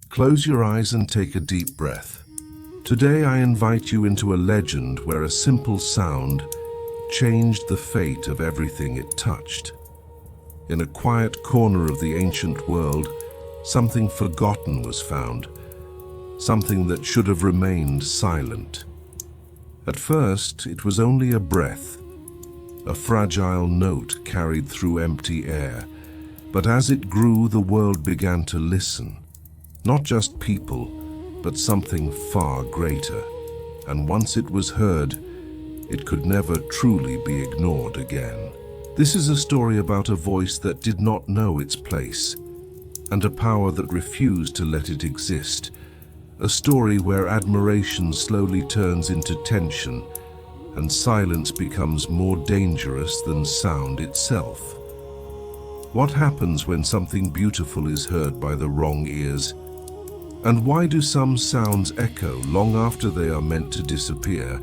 Close your eyes and take a deep breath. Today I invite you into a legend where a simple sound changed the fate of everything it touched. In a quiet corner of the ancient world, something forgotten was found, something that should have remained silent. At first, it was only a breath, a fragile note carried through empty air. But as it grew, the world began to listen. Not just people, but something far greater. And once it was heard, it could never truly be ignored again. This is a story about a voice that did not know its place, and a power that refused to let it exist. A story where admiration slowly turns into tension, and silence becomes more dangerous than sound itself. What happens when something beautiful is heard by the wrong ears? And why do some sounds echo long after they are meant to disappear?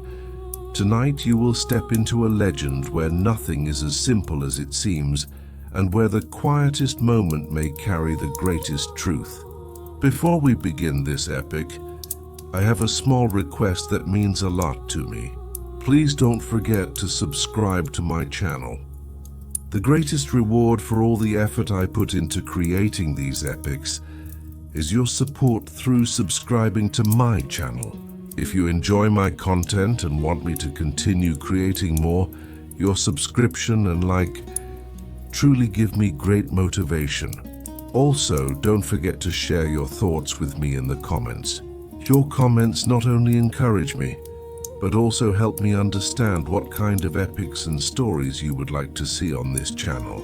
Tonight you will step into a legend where nothing is as simple as it seems, and where the quietest moment may carry the greatest truth. Before we begin this epic, I have a small request that means a lot to me. Please don't forget to subscribe to my channel. The greatest reward for all the effort I put into creating these epics is your support through subscribing to my channel. If you enjoy my content and want me to continue creating more, your subscription and like truly give me great motivation. Also, don't forget to share your thoughts with me in the comments. Your comments not only encourage me, but also help me understand what kind of epics and stories you would like to see on this channel.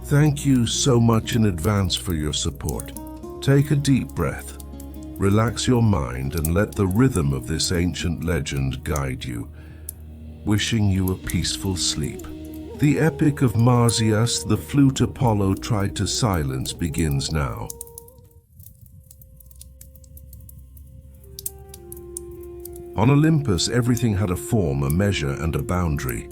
Thank you so much in advance for your support. Take a deep breath, relax your mind, and let the rhythm of this ancient legend guide you, wishing you a peaceful sleep. The epic of Marsyas, the flute Apollo tried to silence, begins now. On Olympus, everything had a form, a measure, and a boundary.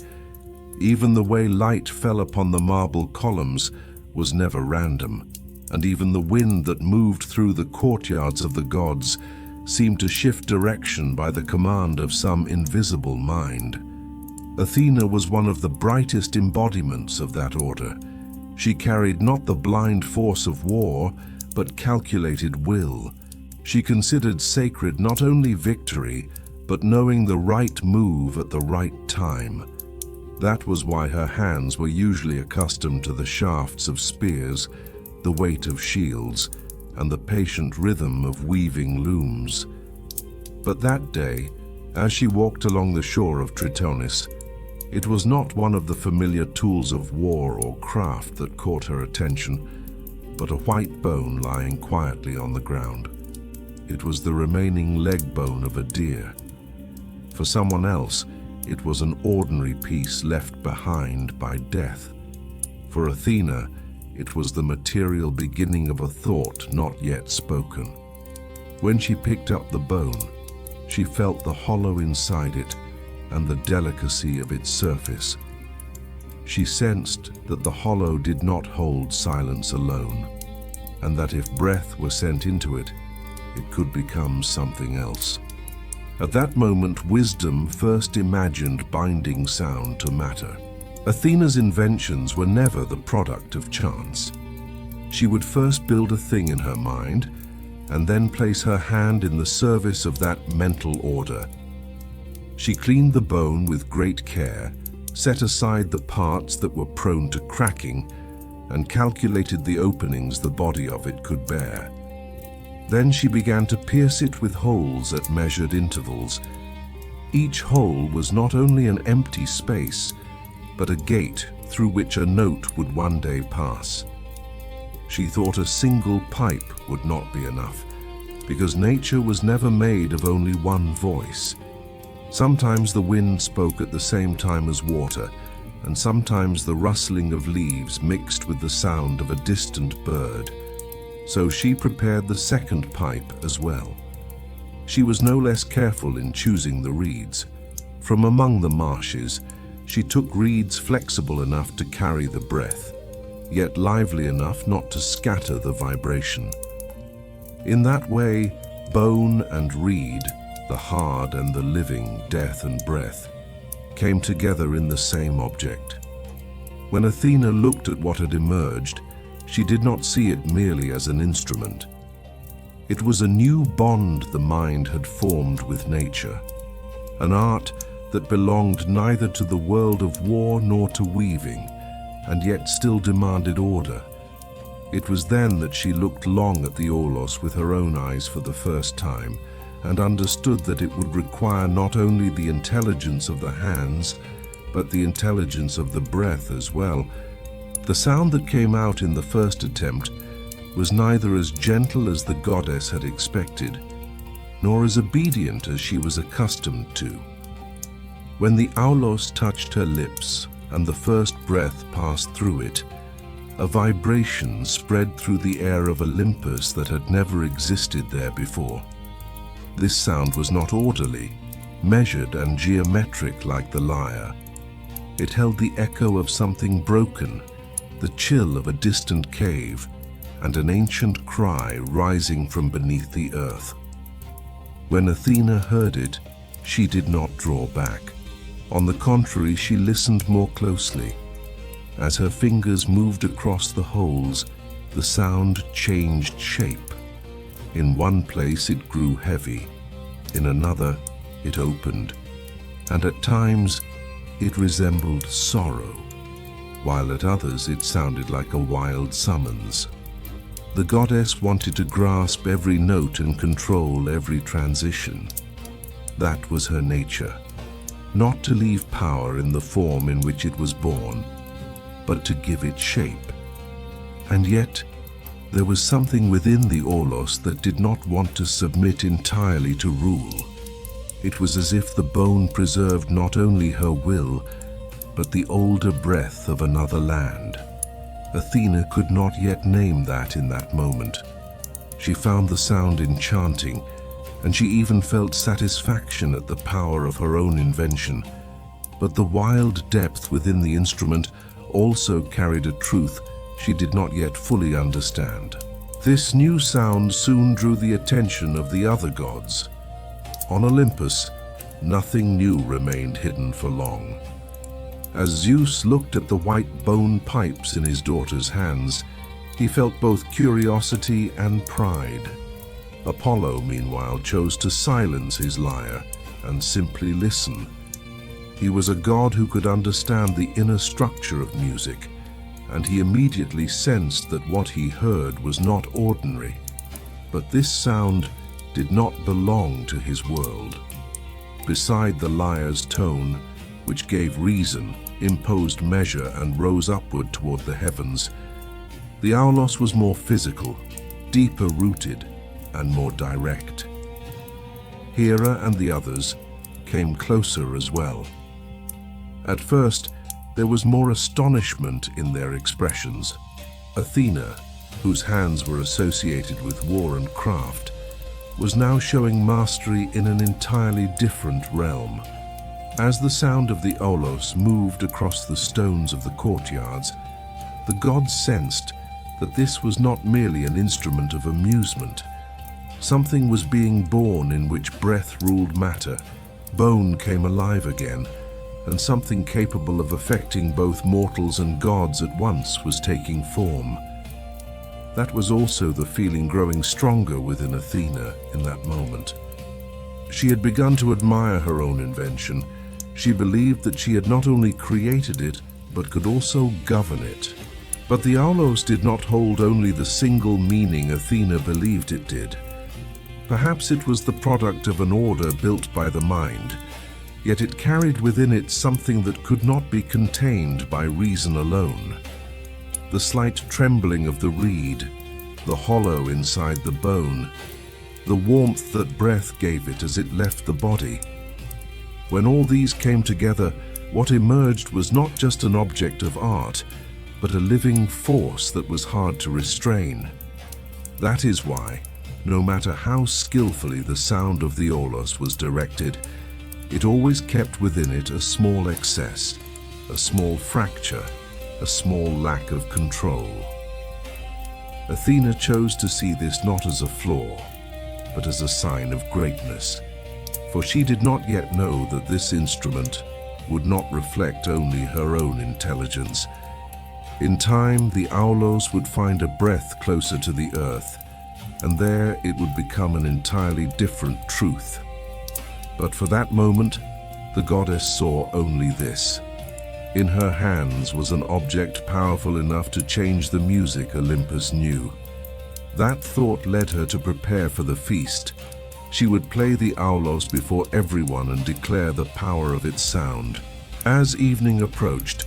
Even the way light fell upon the marble columns was never random, and even the wind that moved through the courtyards of the gods seemed to shift direction by the command of some invisible mind. Athena was one of the brightest embodiments of that order. She carried not the blind force of war, but calculated will. She considered sacred not only victory, but knowing the right move at the right time. That was why her hands were usually accustomed to the shafts of spears, the weight of shields, and the patient rhythm of weaving looms. But that day, as she walked along the shore of Tritonis, it was not one of the familiar tools of war or craft that caught her attention, but a white bone lying quietly on the ground. It was the remaining leg bone of a deer. For someone else, it was an ordinary piece left behind by death. For Athena, it was the material beginning of a thought not yet spoken. When she picked up the bone, she felt the hollow inside it and the delicacy of its surface. She sensed that the hollow did not hold silence alone, and that if breath were sent into it, it could become something else. At that moment, wisdom first imagined binding sound to matter. Athena's inventions were never the product of chance. She would first build a thing in her mind, and then place her hand in the service of that mental order. She cleaned the bone with great care, set aside the parts that were prone to cracking, and calculated the openings the body of it could bear. Then she began to pierce it with holes at measured intervals. Each hole was not only an empty space, but a gate through which a note would one day pass. She thought a single pipe would not be enough, because nature was never made of only one voice. Sometimes the wind spoke at the same time as water, and sometimes the rustling of leaves mixed with the sound of a distant bird. So she prepared the second pipe as well. She was no less careful in choosing the reeds. From among the marshes, she took reeds flexible enough to carry the breath, yet lively enough not to scatter the vibration. In that way, bone and reed, the hard and the living, death and breath, came together in the same object. When Athena looked at what had emerged, she did not see it merely as an instrument. It was a new bond the mind had formed with nature, an art that belonged neither to the world of war nor to weaving, and yet still demanded order. It was then that she looked long at the aulos with her own eyes for the first time, and understood that it would require not only the intelligence of the hands, but the intelligence of the breath as well. The sound that came out in the first attempt was neither as gentle as the goddess had expected, nor as obedient as she was accustomed to. When the aulos touched her lips and the first breath passed through it, a vibration spread through the air of Olympus that had never existed there before. This sound was not orderly, measured and geometric like the lyre. It held the echo of something broken, the chill of a distant cave, and an ancient cry rising from beneath the earth. When Athena heard it, she did not draw back. On the contrary, she listened more closely. As her fingers moved across the holes, the sound changed shape. In one place it grew heavy, in another it opened, and at times it resembled sorrow, while at others it sounded like a wild summons. The goddess wanted to grasp every note and control every transition. That was her nature, not to leave power in the form in which it was born, but to give it shape. And yet, there was something within the aulos that did not want to submit entirely to rule. It was as if the bone preserved not only her will, but the older breath of another land. Athena could not yet name that in that moment. She found the sound enchanting, and she even felt satisfaction at the power of her own invention. But the wild depth within the instrument also carried a truth she did not yet fully understand. This new sound soon drew the attention of the other gods. On Olympus, nothing new remained hidden for long. As Zeus looked at the white bone pipes in his daughter's hands, he felt both curiosity and pride. Apollo, meanwhile, chose to silence his lyre and simply listen. He was a god who could understand the inner structure of music, and he immediately sensed that what he heard was not ordinary. But this sound did not belong to his world. Beside the lyre's tone, which gave reason, imposed measure, and rose upward toward the heavens, the aulos was more physical, deeper rooted, and more direct. Hera and the others came closer as well. At first, there was more astonishment in their expressions. Athena, whose hands were associated with war and craft, was now showing mastery in an entirely different realm. As the sound of the aulos moved across the stones of the courtyards, the gods sensed that this was not merely an instrument of amusement. Something was being born in which breath ruled matter, bone came alive again, and something capable of affecting both mortals and gods at once was taking form. That was also the feeling growing stronger within Athena in that moment. She had begun to admire her own invention. She believed that she had not only created it, but could also govern it. But the aulos did not hold only the single meaning Athena believed it did. Perhaps it was the product of an order built by the mind, yet it carried within it something that could not be contained by reason alone. The slight trembling of the reed, the hollow inside the bone, the warmth that breath gave it as it left the body. When all these came together, what emerged was not just an object of art, but a living force that was hard to restrain. That is why, no matter how skillfully the sound of the aulos was directed, it always kept within it a small excess, a small fracture, a small lack of control. Athena chose to see this not as a flaw, but as a sign of greatness, for she did not yet know that this instrument would not reflect only her own intelligence. In time, the Aulos would find a breath closer to the earth, and there it would become an entirely different truth. But for that moment, the goddess saw only this. In her hands was an object powerful enough to change the music Olympus knew. That thought led her to prepare for the feast. She would play the Aulos before everyone and declare the power of its sound. As evening approached,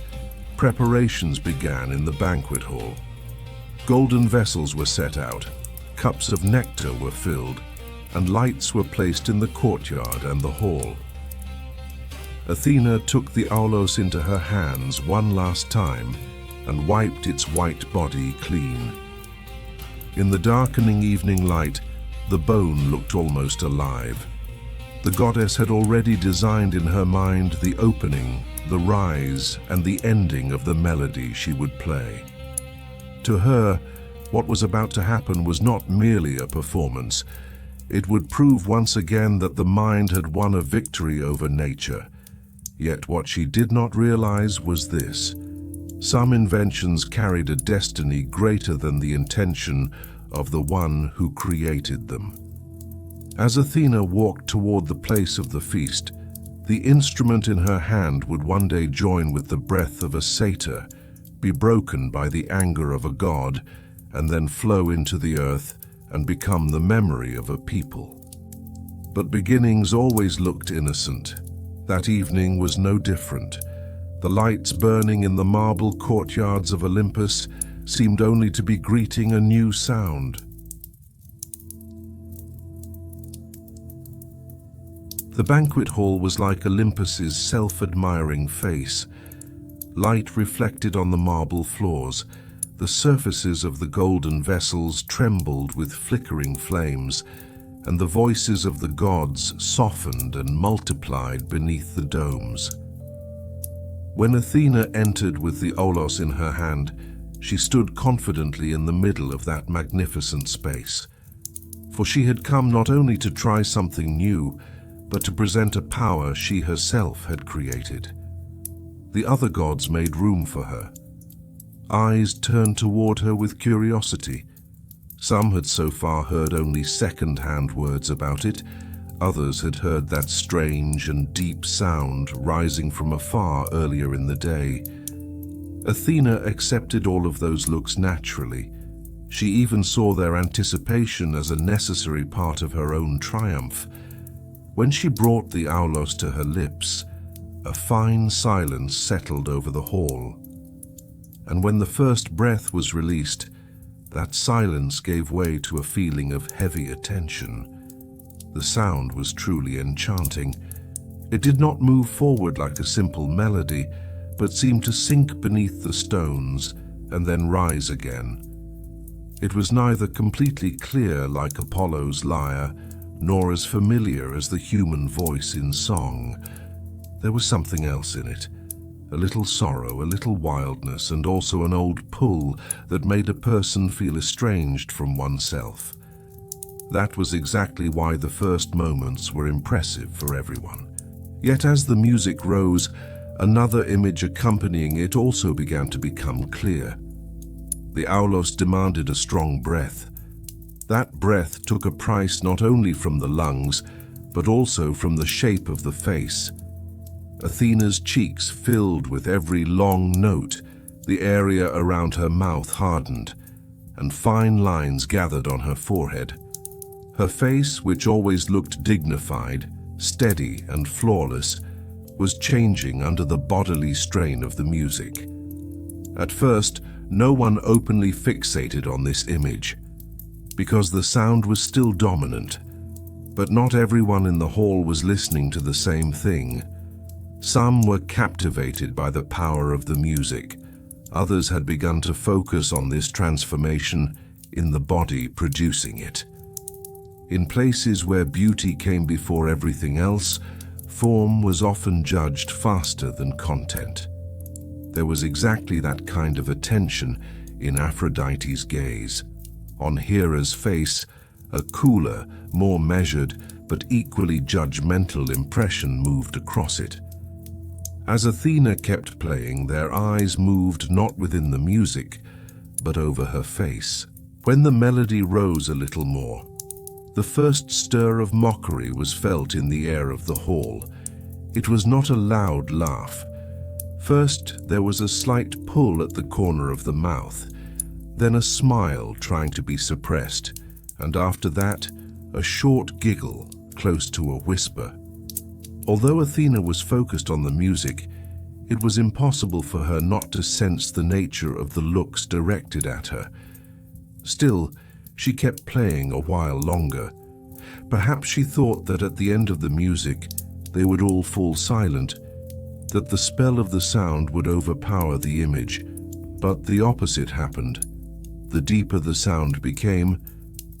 preparations began in the banquet hall. Golden vessels were set out, cups of nectar were filled, and lights were placed in the courtyard and the hall. Athena took the Aulos into her hands one last time and wiped its white body clean. In the darkening evening light, the bone looked almost alive. The goddess had already designed in her mind the opening, the rise, and the ending of the melody she would play. To her, what was about to happen was not merely a performance. It would prove once again that the mind had won a victory over nature. Yet what she did not realize was this: some inventions carried a destiny greater than the intention of the one who created them. As Athena walked toward the place of the feast, the instrument in her hand would one day join with the breath of a satyr, be broken by the anger of a god, and then flow into the earth and become the memory of a people. But beginnings always looked innocent. That evening was no different. The lights burning in the marble courtyards of Olympus seemed only to be greeting a new sound. The banquet hall was like Olympus's self-admiring face. Light reflected on the marble floors. The surfaces of the golden vessels trembled with flickering flames, and the voices of the gods softened and multiplied beneath the domes. When Athena entered with the Aulos in her hand, she stood confidently in the middle of that magnificent space. For she had come not only to try something new, but to present a power she herself had created. The other gods made room for her. Eyes turned toward her with curiosity. Some had so far heard only second-hand words about it. Others had heard that strange and deep sound rising from afar earlier in the day. Athena accepted all of those looks naturally. She even saw their anticipation as a necessary part of her own triumph. When she brought the Aulos to her lips, a fine silence settled over the hall. And when the first breath was released, that silence gave way to a feeling of heavy attention. The sound was truly enchanting. It did not move forward like a simple melody, but seemed to sink beneath the stones and then rise again. It was neither completely clear like Apollo's lyre, nor as familiar as the human voice in song. There was something else in it. A little sorrow, a little wildness, and also an old pull that made a person feel estranged from oneself. That was exactly why the first moments were impressive for everyone. Yet as the music rose, another image accompanying it also began to become clear. The Aulos demanded a strong breath. That breath took a price not only from the lungs, but also from the shape of the face. Athena's cheeks filled with every long note, the area around her mouth hardened, and fine lines gathered on her forehead. Her face, which always looked dignified, steady, and flawless, was changing under the bodily strain of the music. At first, no one openly fixated on this image, because the sound was still dominant, but not everyone in the hall was listening to the same thing. Some were captivated by the power of the music. Others had begun to focus on this transformation in the body producing it. In places where beauty came before everything else, form was often judged faster than content. There was exactly that kind of attention in Aphrodite's gaze. On Hera's face, a cooler, more measured, but equally judgmental impression moved across it. As Athena kept playing, their eyes moved not within the music, but over her face. When the melody rose a little more, the first stir of mockery was felt in the air of the hall. It was not a loud laugh. First, there was a slight pull at the corner of the mouth, then a smile trying to be suppressed, and after that, a short giggle close to a whisper. Although Athena was focused on the music, it was impossible for her not to sense the nature of the looks directed at her. Still, she kept playing a while longer. Perhaps she thought that at the end of the music, they would all fall silent, that the spell of the sound would overpower the image. But the opposite happened. The deeper the sound became,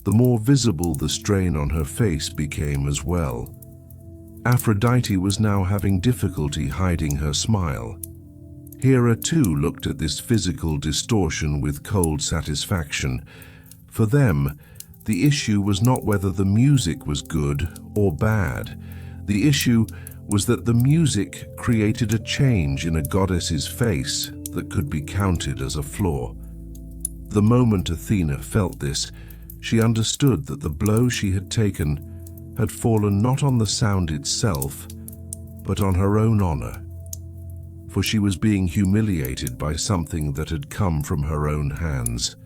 the more visible the strain on her face became as well. Aphrodite was now having difficulty hiding her smile. Hera too looked at this physical distortion with cold satisfaction. For them, the issue was not whether the music was good or bad. The issue was that the music created a change in a goddess's face that could be counted as a flaw. The moment Athena felt this, she understood that the blow she had taken had fallen not on the sound itself, but on her own honor. For she was being humiliated by something that had come from her own hands.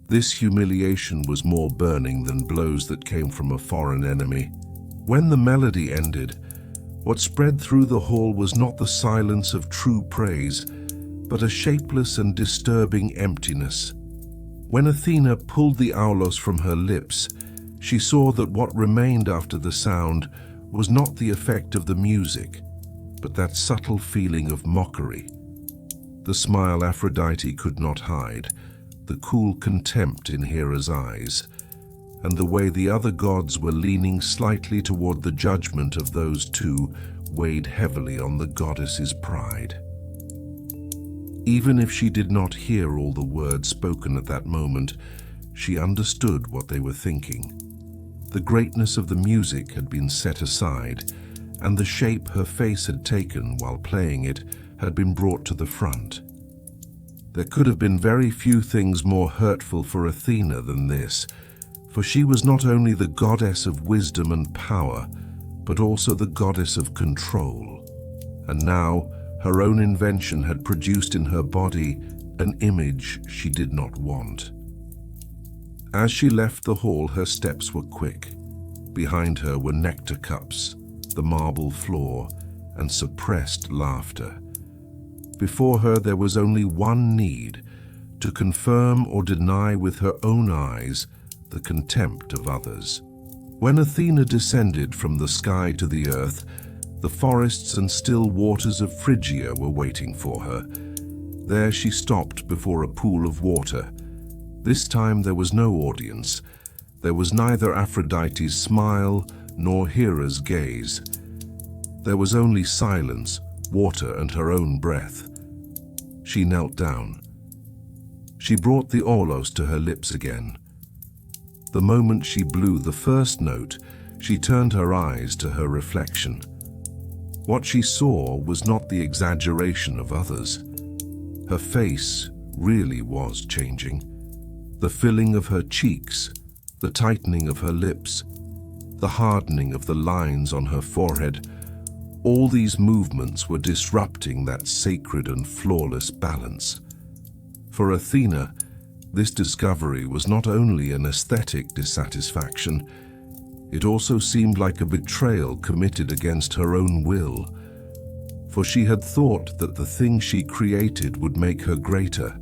This humiliation was more burning than blows that came from a foreign enemy. When the melody ended, what spread through the hall was not the silence of true praise, but a shapeless and disturbing emptiness. When Athena pulled the aulos from her lips, she saw that what remained after the sound was not the effect of the music, but that subtle feeling of mockery. The smile Aphrodite could not hide, the cool contempt in Hera's eyes, and the way the other gods were leaning slightly toward the judgment of those two weighed heavily on the goddess's pride. Even if she did not hear all the words spoken at that moment, she understood what they were thinking. The greatness of the music had been set aside, and the shape her face had taken while playing it had been brought to the front. There could have been very few things more hurtful for Athena than this, for she was not only the goddess of wisdom and power, but also the goddess of control. And now, her own invention had produced in her body an image she did not want. As she left the hall, her steps were quick. Behind her were nectar cups, the marble floor, and suppressed laughter. Before her there was only one need, to confirm or deny with her own eyes the contempt of others. When Athena descended from the sky to the earth, the forests and still waters of Phrygia were waiting for her. There she stopped before a pool of water. This time there was no audience. There was neither Aphrodite's smile nor Hera's gaze. There was only silence, water, and her own breath. She knelt down. She brought the aulos to her lips again. The moment she blew the first note, she turned her eyes to her reflection. What she saw was not the exaggeration of others. Her face really was changing. The filling of her cheeks, the tightening of her lips, the hardening of the lines on her forehead, all these movements were disrupting that sacred and flawless balance. For Athena, this discovery was not only an aesthetic dissatisfaction, it also seemed like a betrayal committed against her own will. For she had thought that the thing she created would make her greater,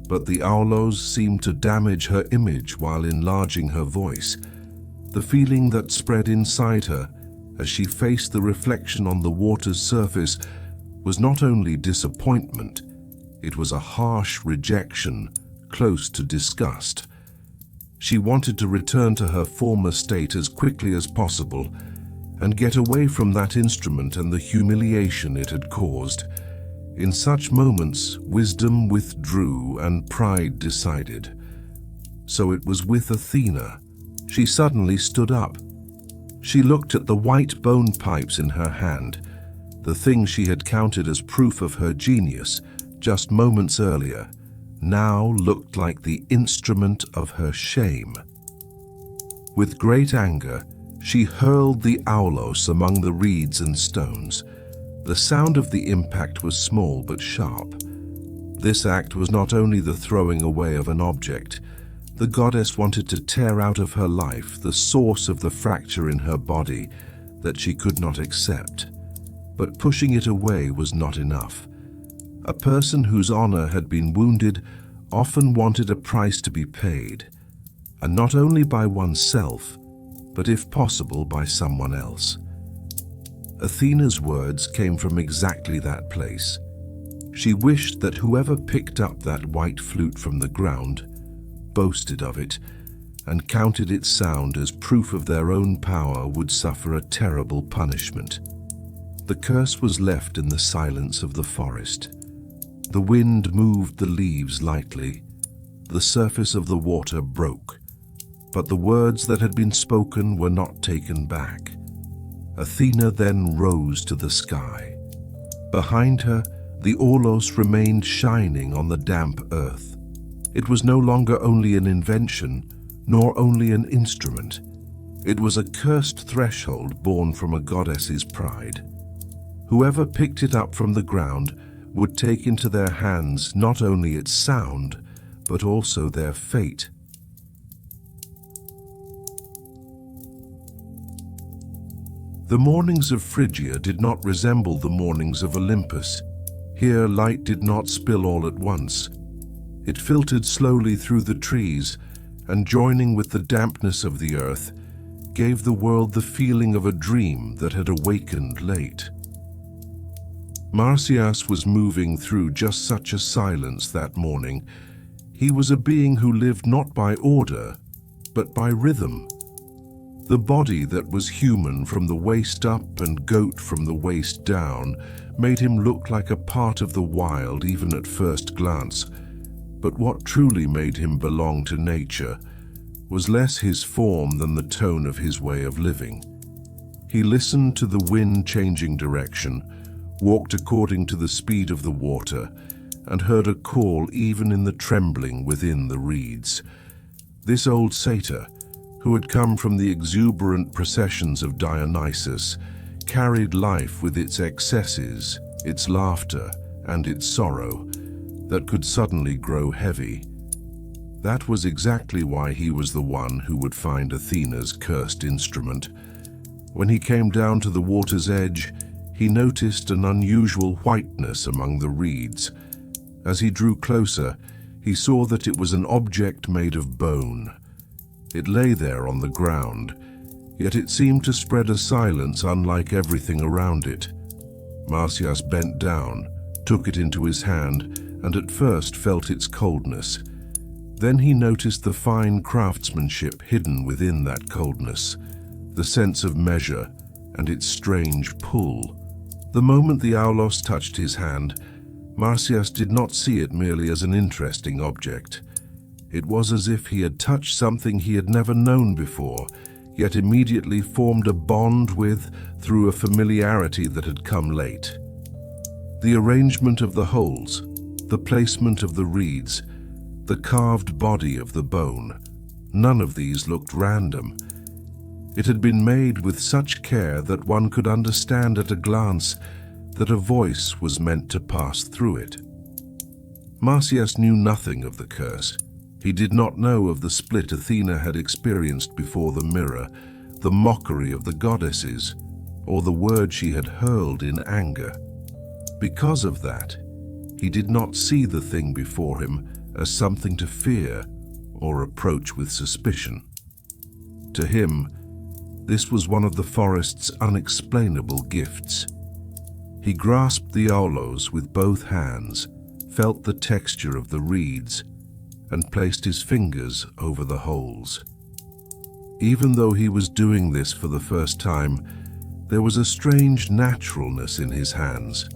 but the aulos seemed to damage her image while enlarging her voice. The feeling that spread inside her as she faced the reflection on the water's surface was not only disappointment, it was a harsh rejection, close to disgust. She wanted to return to her former state as quickly as possible and get away from that instrument and the humiliation it had caused. In such moments, wisdom withdrew and pride decided. So it was with Athena. She suddenly stood up. She looked at the white bone pipes in her hand, the thing she had counted as proof of her genius just moments earlier, now looked like the instrument of her shame. With great anger, she hurled the aulos among the reeds and stones. The sound of the impact was small but sharp. This act was not only the throwing away of an object. The goddess wanted to tear out of her life the source of the fracture in her body that she could not accept. But pushing it away was not enough. A person whose honor had been wounded often wanted a price to be paid, and not only by oneself, but if possible by someone else. Athena's words came from exactly that place. She wished that whoever picked up that white flute from the ground boasted of it and counted its sound as proof of their own power would suffer a terrible punishment. The curse was left in the silence of the forest. The wind moved the leaves lightly. The surface of the water broke, but the words that had been spoken were not taken back. Athena then rose to the sky. Behind her, the aulos remained shining on the damp earth. It was no longer only an invention, nor only an instrument. It was a cursed threshold born from a goddess's pride. Whoever picked it up from the ground would take into their hands not only its sound, but also their fate. The mornings of Phrygia did not resemble the mornings of Olympus. Here light did not spill all at once. It filtered slowly through the trees, and joining with the dampness of the earth, gave the world the feeling of a dream that had awakened late. Marsyas was moving through just such a silence that morning. He was a being who lived not by order, but by rhythm. The body that was human from the waist up and goat from the waist down made him look like a part of the wild even at first glance. But what truly made him belong to nature was less his form than the tone of his way of living. He listened to the wind changing direction, walked according to the speed of the water, and heard a call even in the trembling within the reeds. This old satyr, who had come from the exuberant processions of Dionysus, carried life with its excesses, its laughter, and its sorrow, that could suddenly grow heavy. That was exactly why he was the one who would find Athena's cursed instrument. When he came down to the water's edge, he noticed an unusual whiteness among the reeds. As he drew closer, he saw that it was an object made of bone. It lay there on the ground, yet it seemed to spread a silence unlike everything around it. Marsyas bent down, took it into his hand, and at first felt its coldness. Then he noticed the fine craftsmanship hidden within that coldness, the sense of measure, and its strange pull. The moment the aulos touched his hand, Marsyas did not see it merely as an interesting object. It was as if he had touched something he had never known before, yet immediately formed a bond with through a familiarity that had come late. The arrangement of the holes, the placement of the reeds, the carved body of the bone, none of these looked random. It had been made with such care that one could understand at a glance that a voice was meant to pass through it. Marsyas knew nothing of the curse. He did not know of the split Athena had experienced before the mirror, the mockery of the goddesses, or the word she had hurled in anger. Because of that, he did not see the thing before him as something to fear or approach with suspicion. To him, this was one of the forest's unexplainable gifts. He grasped the aulos with both hands, felt the texture of the reeds, and placed his fingers over the holes. Even though he was doing this for the first time, there was a strange naturalness in his hands.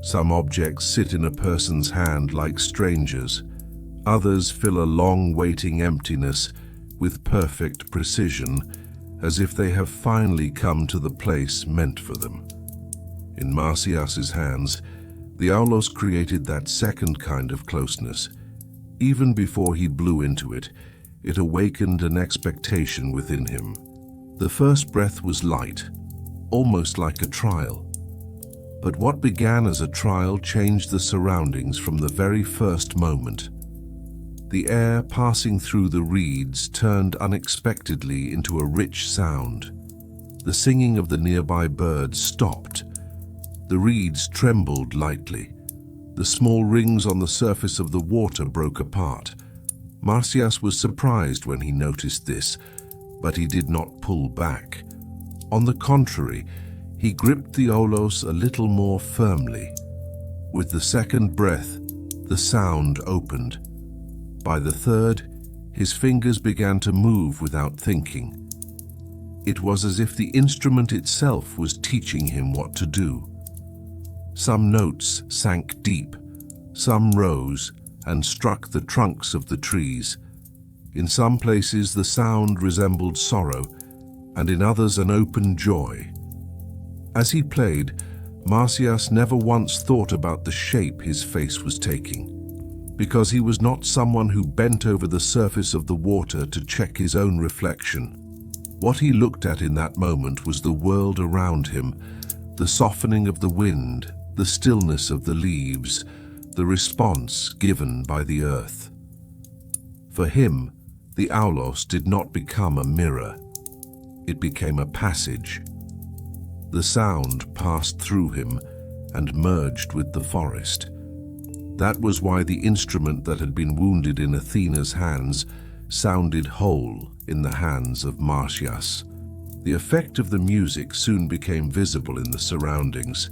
Some objects sit in a person's hand like strangers, Others fill a long waiting emptiness with perfect precision, as if they have finally come to the place meant for them. In Marsyas's hands, the aulos created that second kind of closeness. Even before he blew into it, it awakened an expectation within him. The first breath was light, almost like a trial. But what began as a trial changed the surroundings from the very first moment. The air passing through the reeds turned unexpectedly into a rich sound. The singing of the nearby birds stopped. The reeds trembled lightly. The small rings on the surface of the water broke apart. Marsyas was surprised when he noticed this, but he did not pull back. On the contrary, he gripped the aulos a little more firmly. With the second breath, the sound opened. By the third, his fingers began to move without thinking. It was as if the instrument itself was teaching him what to do. Some notes sank deep, some rose and struck the trunks of the trees. In some places the sound resembled sorrow, and in others an open joy. As he played, Marsyas never once thought about the shape his face was taking, because he was not someone who bent over the surface of the water to check his own reflection. What he looked at in that moment was the world around him, the softening of the wind, the stillness of the leaves, the response given by the earth. For him, the aulos did not become a mirror. It became a passage. The sound passed through him and merged with the forest. That was why the instrument that had been wounded in Athena's hands sounded whole in the hands of Marsyas. The effect of the music soon became visible in the surroundings.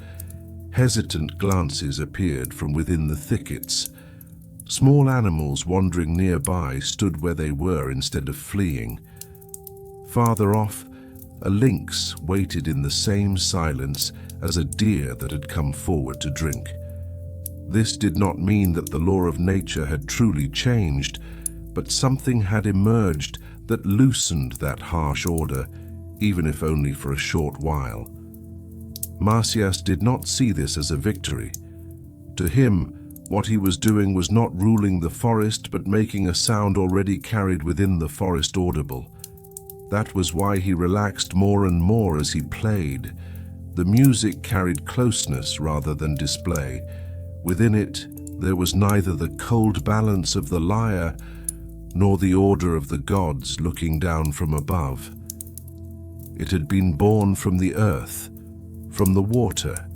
Hesitant glances appeared from within the thickets. Small animals wandering nearby stood where they were instead of fleeing. Farther off, a lynx waited in the same silence as a deer that had come forward to drink. This did not mean that the law of nature had truly changed, but something had emerged that loosened that harsh order, even if only for a short while. Marsyas did not see this as a victory. To him, what he was doing was not ruling the forest, but making a sound already carried within the forest audible. That was why he relaxed more and more as he played. The music carried closeness rather than display. Within it, there was neither the cold balance of the lyre nor the order of the gods looking down from above. It had been born from the earth, from the water,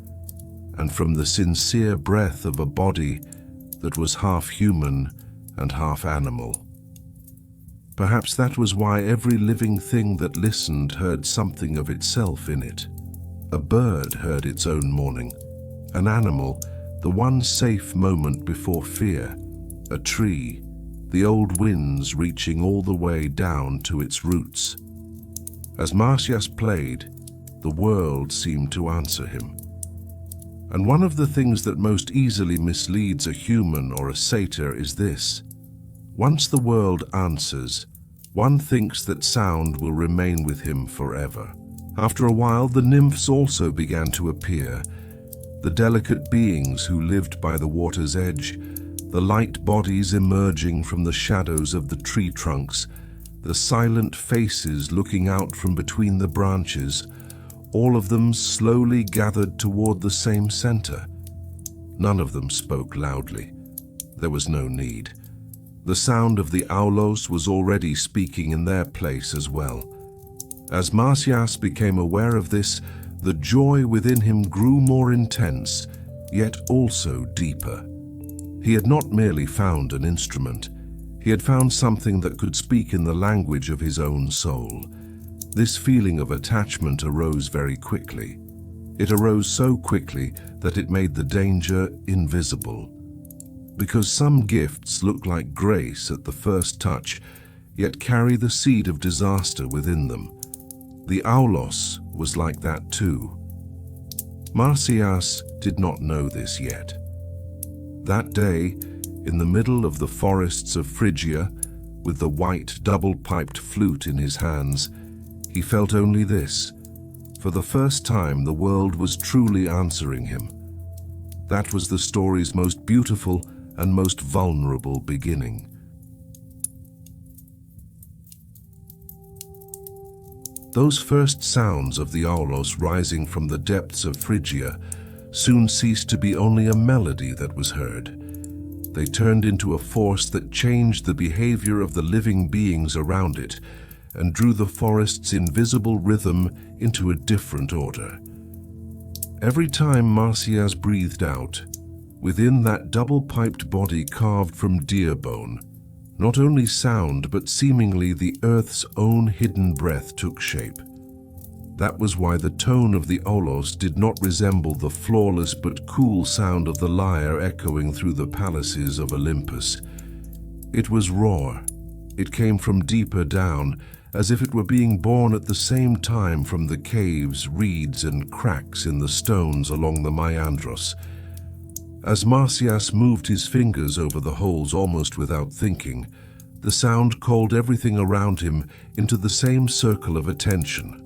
and from the sincere breath of a body that was half human and half animal. Perhaps that was why every living thing that listened heard something of itself in it. A bird heard its own mourning, an animal, the one safe moment before fear, a tree, the old winds reaching all the way down to its roots. As Marsyas played, the world seemed to answer him. And one of the things that most easily misleads a human or a satyr is this. Once the world answers, one thinks that sound will remain with him forever. After a while, the nymphs also began to appear, the delicate beings who lived by the water's edge, the light bodies emerging from the shadows of the tree trunks, the silent faces looking out from between the branches, all of them slowly gathered toward the same center. None of them spoke loudly. There was no need. The sound of the aulos was already speaking in their place as well. As Marsyas became aware of this, the joy within him grew more intense, yet also deeper. He had not merely found an instrument. He had found something that could speak in the language of his own soul. This feeling of attachment arose very quickly. It arose so quickly that it made the danger invisible. Because some gifts look like grace at the first touch, yet carry the seed of disaster within them. The aulos was like that too. Marsyas did not know this yet. That day, in the middle of the forests of Phrygia, with the white double-piped flute in his hands, he felt only this. For the first time, the world was truly answering him. That was the story's most beautiful and most vulnerable beginning. Those first sounds of the aulos rising from the depths of Phrygia soon ceased to be only a melody that was heard. They turned into a force that changed the behavior of the living beings around it and drew the forest's invisible rhythm into a different order. Every time Marsyas breathed out, within that double-piped body carved from deer bone, not only sound but seemingly the earth's own hidden breath took shape. That was why the tone of the aulos did not resemble the flawless but cool sound of the lyre echoing through the palaces of Olympus. It was raw. It came from deeper down, as if it were being born at the same time from the caves, reeds, and cracks in the stones along the Meandros. As Marsyas moved his fingers over the holes almost without thinking, the sound called everything around him into the same circle of attention.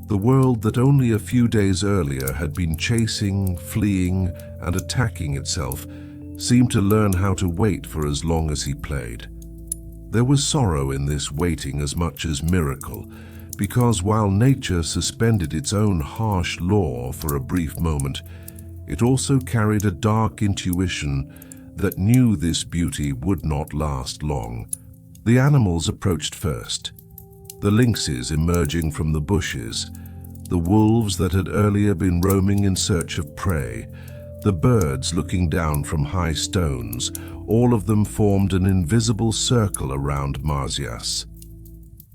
The world that only a few days earlier had been chasing, fleeing, and attacking itself seemed to learn how to wait for as long as he played. There was sorrow in this waiting as much as miracle, because while nature suspended its own harsh law for a brief moment, it also carried a dark intuition that knew this beauty would not last long. The animals approached first. The lynxes emerging from the bushes, the wolves that had earlier been roaming in search of prey, the birds looking down from high stones, all of them formed an invisible circle around Marsyas.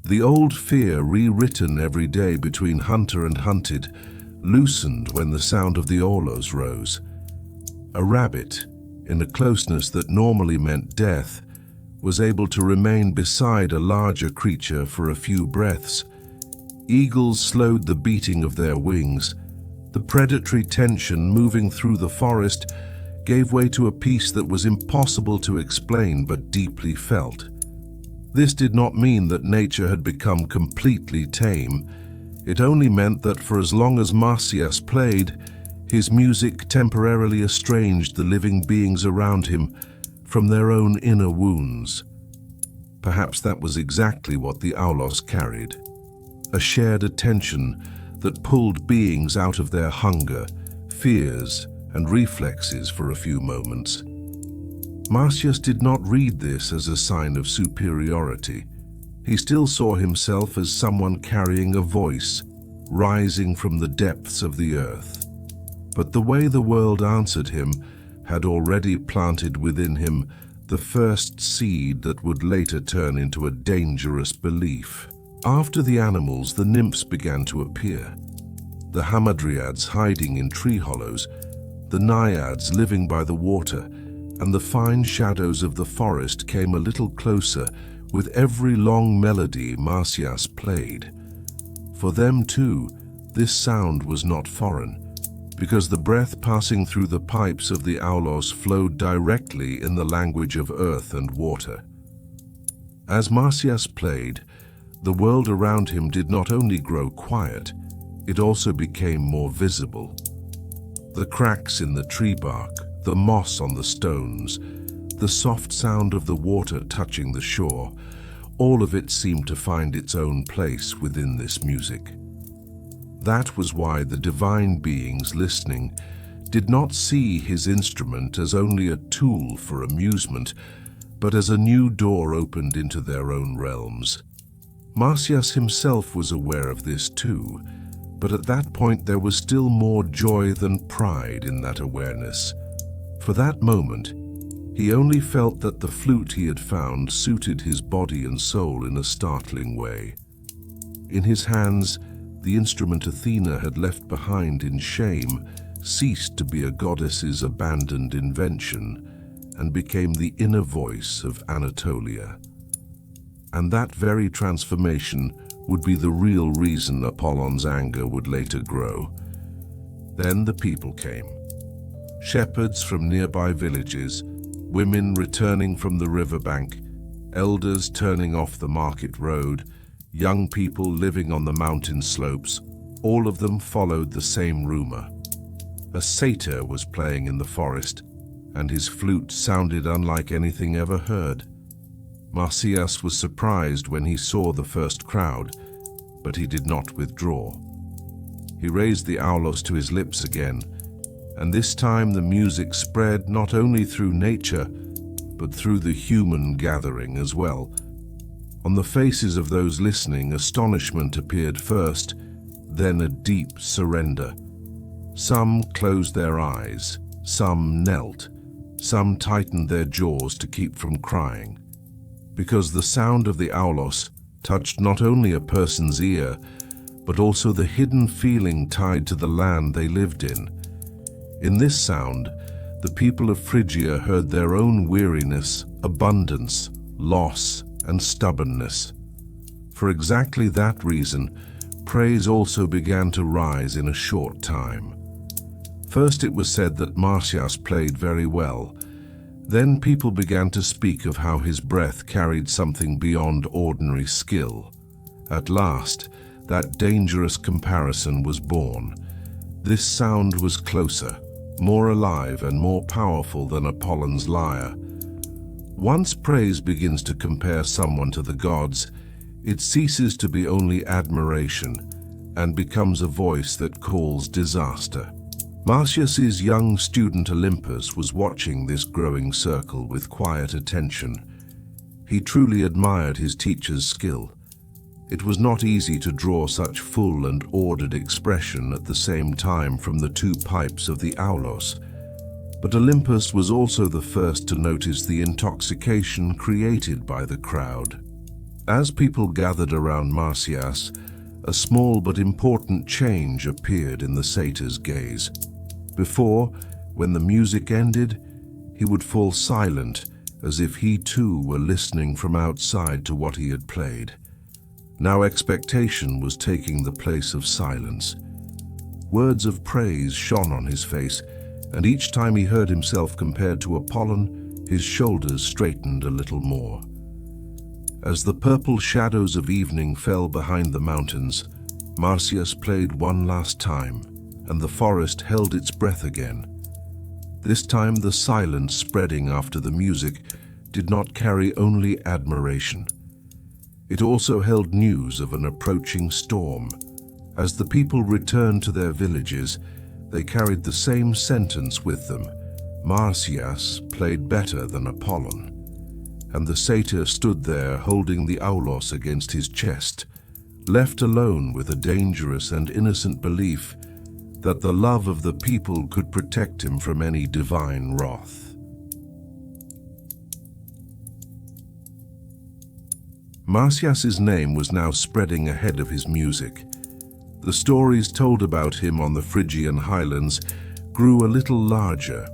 The old fear, rewritten every day between hunter and hunted, loosened when the sound of the aulos rose. A rabbit, in a closeness that normally meant death, was able to remain beside a larger creature for a few breaths. Eagles slowed the beating of their wings. The predatory tension moving through the forest gave way to a peace that was impossible to explain but deeply felt. This did not mean that nature had become completely tame. It only meant that for as long as Marsyas played, his music temporarily estranged the living beings around him from their own inner wounds. Perhaps that was exactly what the aulos carried, a shared attention that pulled beings out of their hunger, fears, and reflexes for a few moments. Marsyas did not read this as a sign of superiority. He still saw himself as someone carrying a voice, rising from the depths of the earth. But the way the world answered him had already planted within him the first seed that would later turn into a dangerous belief. After the animals, the nymphs began to appear. The hamadryads hiding in tree hollows, the naiads living by the water, and the fine shadows of the forest came a little closer with every long melody Marsyas played. For them too, this sound was not foreign, because the breath passing through the pipes of the aulos flowed directly in the language of earth and water. As Marsyas played, the world around him did not only grow quiet, it also became more visible. The cracks in the tree bark, the moss on the stones, the soft sound of the water touching the shore, all of it seemed to find its own place within this music. That was why the divine beings listening did not see his instrument as only a tool for amusement, but as a new door opened into their own realms. Marsyas himself was aware of this too, but at that point there was still more joy than pride in that awareness. For that moment, he only felt that the flute he had found suited his body and soul in a startling way. In his hands, the instrument Athena had left behind in shame ceased to be a goddess's abandoned invention and became the inner voice of Anatolia. And that very transformation would be the real reason Apollon's anger would later grow. Then the people came. Shepherds from nearby villages, women returning from the riverbank, elders turning off the market road, young people living on the mountain slopes, all of them followed the same rumor. A satyr was playing in the forest, and his flute sounded unlike anything ever heard. Marsyas was surprised when he saw the first crowd, but he did not withdraw. He raised the aulos to his lips again, and this time the music spread not only through nature, but through the human gathering as well. On the faces of those listening, astonishment appeared first, then a deep surrender. Some closed their eyes, some knelt, some tightened their jaws to keep from crying, because the sound of the aulos touched not only a person's ear, but also the hidden feeling tied to the land they lived in. In this sound, the people of Phrygia heard their own weariness, abundance, loss, and stubbornness. For exactly that reason, praise also began to rise in a short time. First it was said that Marsyas played very well. Then people began to speak of how his breath carried something beyond ordinary skill. At last, that dangerous comparison was born. This sound was closer, more alive and more powerful than Apollon's lyre. Once praise begins to compare someone to the gods, it ceases to be only admiration and becomes a voice that calls disaster. Marsyas's young student Olympus was watching this growing circle with quiet attention. He truly admired his teacher's skill. It was not easy to draw such full and ordered expression at the same time from the two pipes of the aulos. But Olympus was also the first to notice the intoxication created by the crowd. As people gathered around Marsyas, a small but important change appeared in the satyr's gaze. Before, when the music ended, he would fall silent, as if he too were listening from outside to what he had played. Now expectation was taking the place of silence. Words of praise shone on his face, and each time he heard himself compared to Apollon, his shoulders straightened a little more. As the purple shadows of evening fell behind the mountains, Marsyas played one last time, and the forest held its breath again. This time the silence spreading after the music did not carry only admiration. It also held news of an approaching storm. As the people returned to their villages, they carried the same sentence with them: Marsyas played better than Apollon. And the satyr stood there holding the aulos against his chest, left alone with a dangerous and innocent belief that the love of the people could protect him from any divine wrath. Marsyas's name was now spreading ahead of his music. The stories told about him on the Phrygian highlands grew a little larger,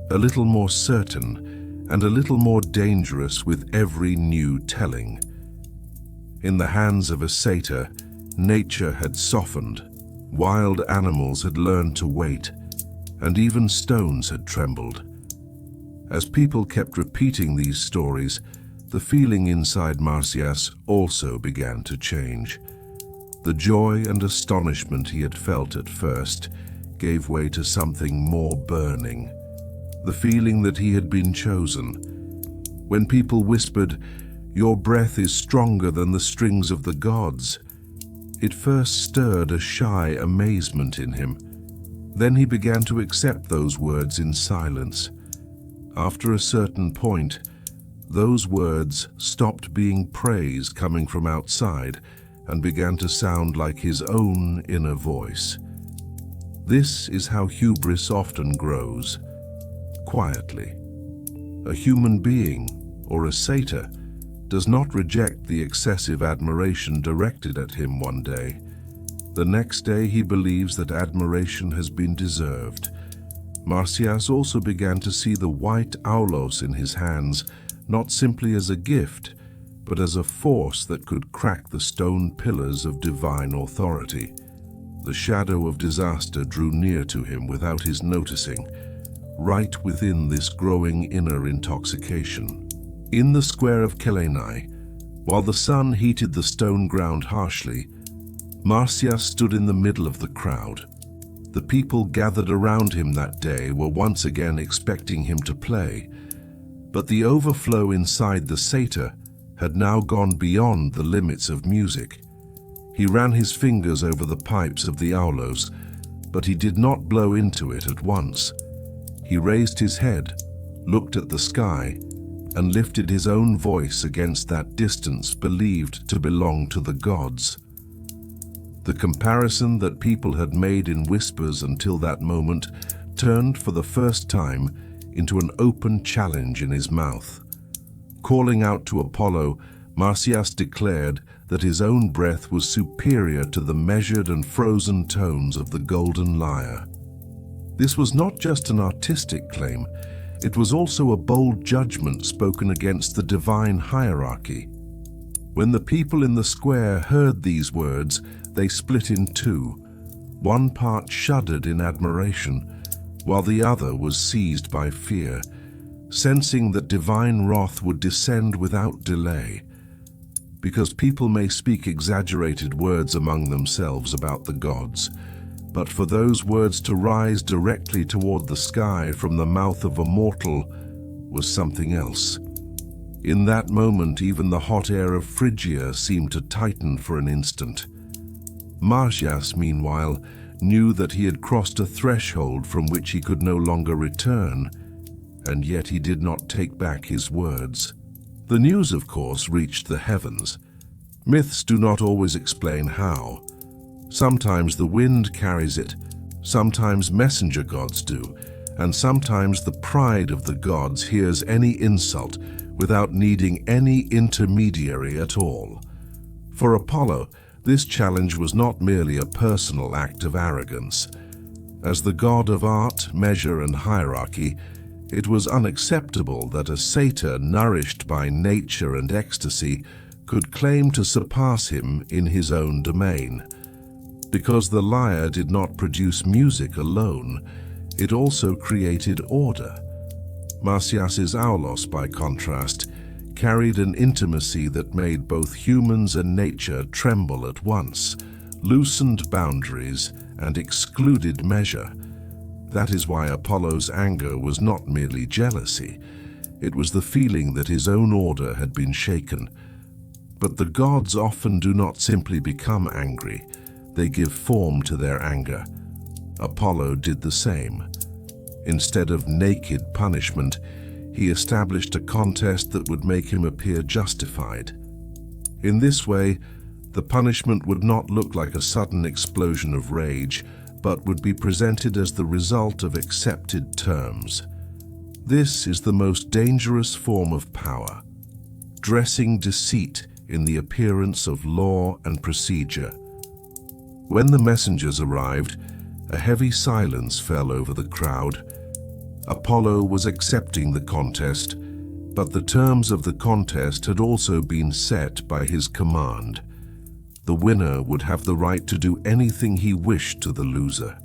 a little more certain, and a little more dangerous with every new telling. In the hands of a satyr, nature had softened, wild animals had learned to wait, and even stones had trembled. As people kept repeating these stories, the feeling inside Marsyas also began to change. The joy and astonishment he had felt at first gave way to something more burning, the feeling that he had been chosen. When people whispered, "Your breath is stronger than the strings of the gods," it first stirred a shy amazement in him. Then he began to accept those words in silence. After a certain point, those words stopped being praise coming from outside and began to sound like his own inner voice. This is how hubris often grows, quietly. A human being, or a satyr, does not reject the excessive admiration directed at him one day. The next day he believes that admiration has been deserved. Marsyas also began to see the white aulos in his hands not simply as a gift, but as a force that could crack the stone pillars of divine authority. The shadow of disaster drew near to him without his noticing. right within this growing inner intoxication. In the square of Keleni, while the sun heated the stone ground harshly, Marsyas stood in the middle of the crowd. The people gathered around him that day were once again expecting him to play, but the overflow inside the satyr had now gone beyond the limits of music. He ran his fingers over the pipes of the aulos, but he did not blow into it at once. He raised his head, looked at the sky, and lifted his own voice against that distance believed to belong to the gods. The comparison that people had made in whispers until that moment turned for the first time into an open challenge in his mouth. Calling out to Apollo, Marsyas declared that his own breath was superior to the measured and frozen tones of the golden lyre. This was not just an artistic claim, it was also a bold judgment spoken against the divine hierarchy. When the people in the square heard these words, they split in two. One part shuddered in admiration, while the other was seized by fear, sensing that divine wrath would descend without delay. Because people may speak exaggerated words among themselves about the gods, but for those words to rise directly toward the sky from the mouth of a mortal was something else. In that moment, even the hot air of Phrygia seemed to tighten for an instant. Marsyas, meanwhile, knew that he had crossed a threshold from which he could no longer return, and yet he did not take back his words. The news, of course, reached the heavens. Myths do not always explain how. Sometimes the wind carries it, sometimes messenger gods do, and sometimes the pride of the gods hears any insult without needing any intermediary at all. For Apollo, this challenge was not merely a personal act of arrogance. As the god of art, measure, and hierarchy, it was unacceptable that a satyr nourished by nature and ecstasy could claim to surpass him in his own domain. Because the lyre did not produce music alone, it also created order. Marsyas's aulos, by contrast, carried an intimacy that made both humans and nature tremble at once, loosened boundaries, and excluded measure. That is why Apollo's anger was not merely jealousy. It was the feeling that his own order had been shaken. But the gods often do not simply become angry. They give form to their anger. Apollo did the same. Instead of naked punishment, he established a contest that would make him appear justified. In this way, the punishment would not look like a sudden explosion of rage, but would be presented as the result of accepted terms. This is the most dangerous form of power, dressing deceit in the appearance of law and procedure. When the messengers arrived, a heavy silence fell over the crowd. Apollo was accepting the contest, but the terms of the contest had also been set by his command. The winner would have the right to do anything he wished to the loser.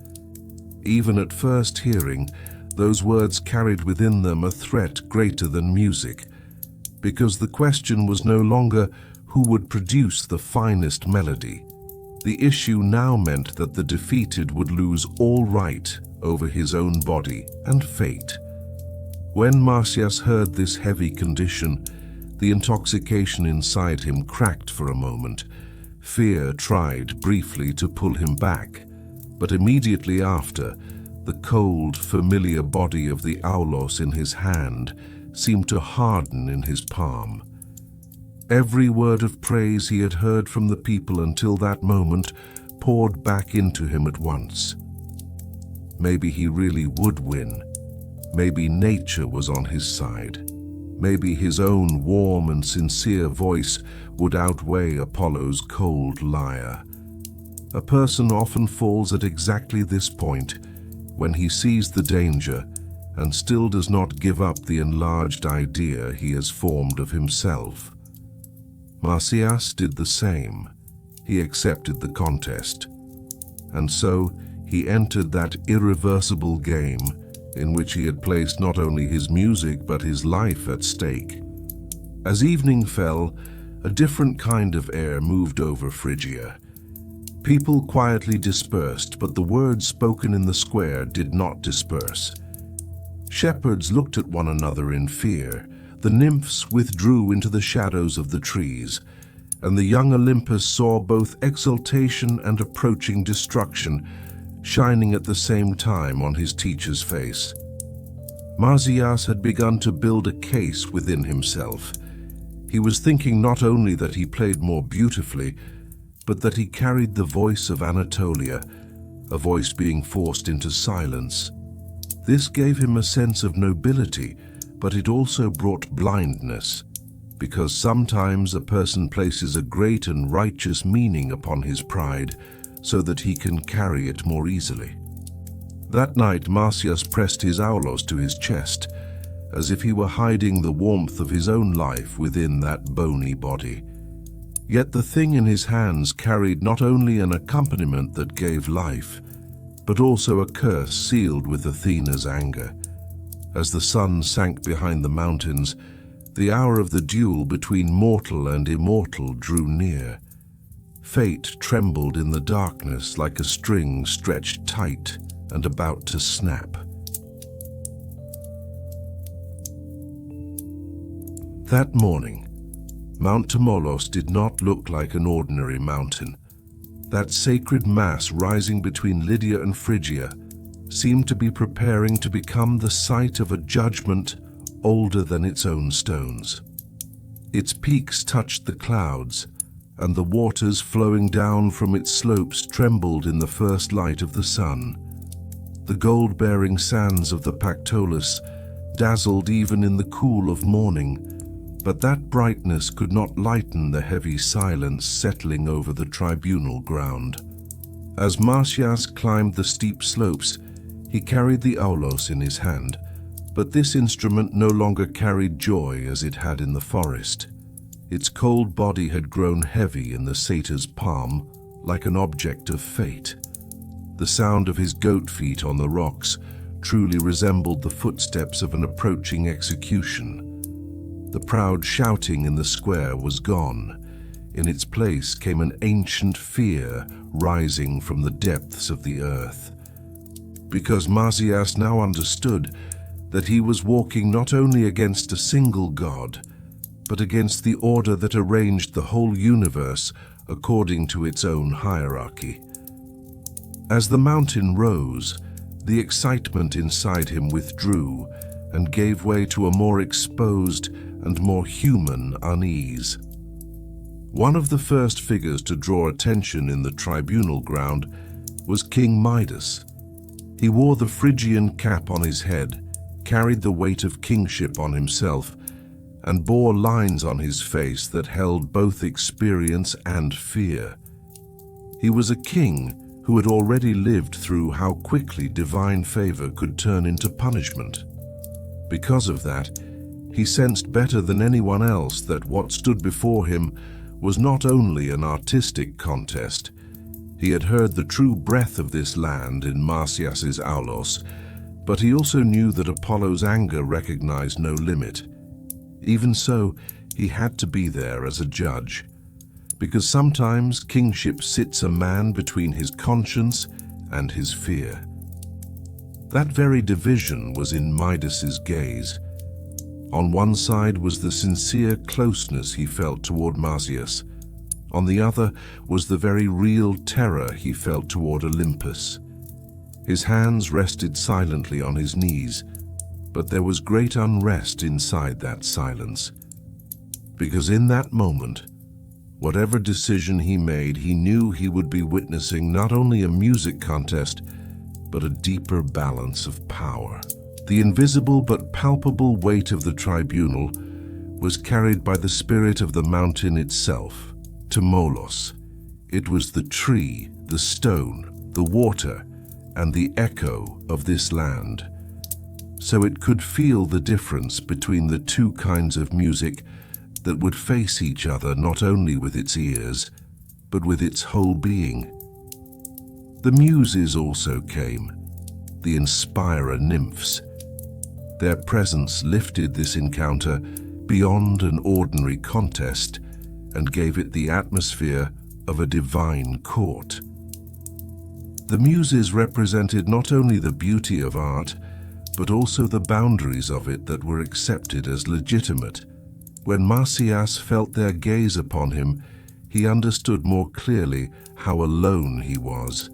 Even at first hearing, those words carried within them a threat greater than music, because the question was no longer who would produce the finest melody. The issue now meant that the defeated would lose all right over his own body and fate. When Marsyas heard this heavy condition, the intoxication inside him cracked for a moment. Fear tried briefly to pull him back, but immediately after, the cold, familiar body of the aulos in his hand seemed to harden in his palm. Every word of praise he had heard from the people until that moment poured back into him at once. Maybe he really would win. Maybe nature was on his side. Maybe his own warm and sincere voice would outweigh Apollo's cold lyre. A person often falls at exactly this point, when he sees the danger and still does not give up the enlarged idea he has formed of himself. Marsyas did the same. He accepted the contest. And so he entered that irreversible game in which he had placed not only his music but his life at stake. As evening fell, a different kind of air moved over Phrygia. People quietly dispersed, but the words spoken in the square did not disperse. Shepherds looked at one another in fear, the nymphs withdrew into the shadows of the trees, and the young Olympus saw both exultation and approaching destruction shining at the same time on his teacher's face. Marsyas had begun to build a case within himself. He was thinking not only that he played more beautifully, but that he carried the voice of Anatolia, a voice being forced into silence. This gave him a sense of nobility, but it also brought blindness, because sometimes a person places a great and righteous meaning upon his pride so that he can carry it more easily. That night Marsyas pressed his aulos to his chest, as if he were hiding the warmth of his own life within that bony body. Yet the thing in his hands carried not only an accompaniment that gave life, but also a curse sealed with Athena's anger. As the sun sank behind the mountains, the hour of the duel between mortal and immortal drew near. Fate trembled in the darkness like a string stretched tight and about to snap. That morning, Mount Tmolos did not look like an ordinary mountain. That sacred mass rising between Lydia and Phrygia seemed to be preparing to become the site of a judgment older than its own stones. Its peaks touched the clouds, and the waters flowing down from its slopes trembled in the first light of the sun. The gold-bearing sands of the Tmolos dazzled even in the cool of morning, but that brightness could not lighten the heavy silence settling over the tribunal ground. As Marsyas climbed the steep slopes, he carried the aulos in his hand, but this instrument no longer carried joy as it had in the forest. Its cold body had grown heavy in the satyr's palm, like an object of fate. The sound of his goat feet on the rocks truly resembled the footsteps of an approaching execution. The proud shouting in the square was gone. In its place came an ancient fear rising from the depths of the earth. Because Marsyas now understood that he was walking not only against a single god, but against the order that arranged the whole universe according to its own hierarchy. As the mountain rose, the excitement inside him withdrew and gave way to a more exposed and more human unease. One of the first figures to draw attention in the tribunal ground was King Midas. He wore the Phrygian cap on his head, carried the weight of kingship on himself, and bore lines on his face that held both experience and fear. He was a king who had already lived through how quickly divine favor could turn into punishment. Because of that, he sensed better than anyone else that what stood before him was not only an artistic contest. He had heard the true breath of this land in Marsyas's aulos, but he also knew that Apollo's anger recognized no limit. Even so, he had to be there as a judge, because sometimes kingship sits a man between his conscience and his fear. That very division was in Midas's gaze. On one side was the sincere closeness he felt toward Marsyas. On the other was the very real terror he felt toward Olympus. His hands rested silently on his knees, but there was great unrest inside that silence. Because in that moment, whatever decision he made, he knew he would be witnessing not only a music contest, but a deeper balance of power. The invisible but palpable weight of the tribunal was carried by the spirit of the mountain itself, Tmolos. It was the tree, the stone, the water, and the echo of this land. So it could feel the difference between the two kinds of music that would face each other not only with its ears, but with its whole being. The muses also came. the Inspirer nymphs. Their presence lifted this encounter beyond an ordinary contest and gave it the atmosphere of a divine court. The Muses represented not only the beauty of art, but also the boundaries of it that were accepted as legitimate. When Marsyas felt their gaze upon him, he understood more clearly how alone he was.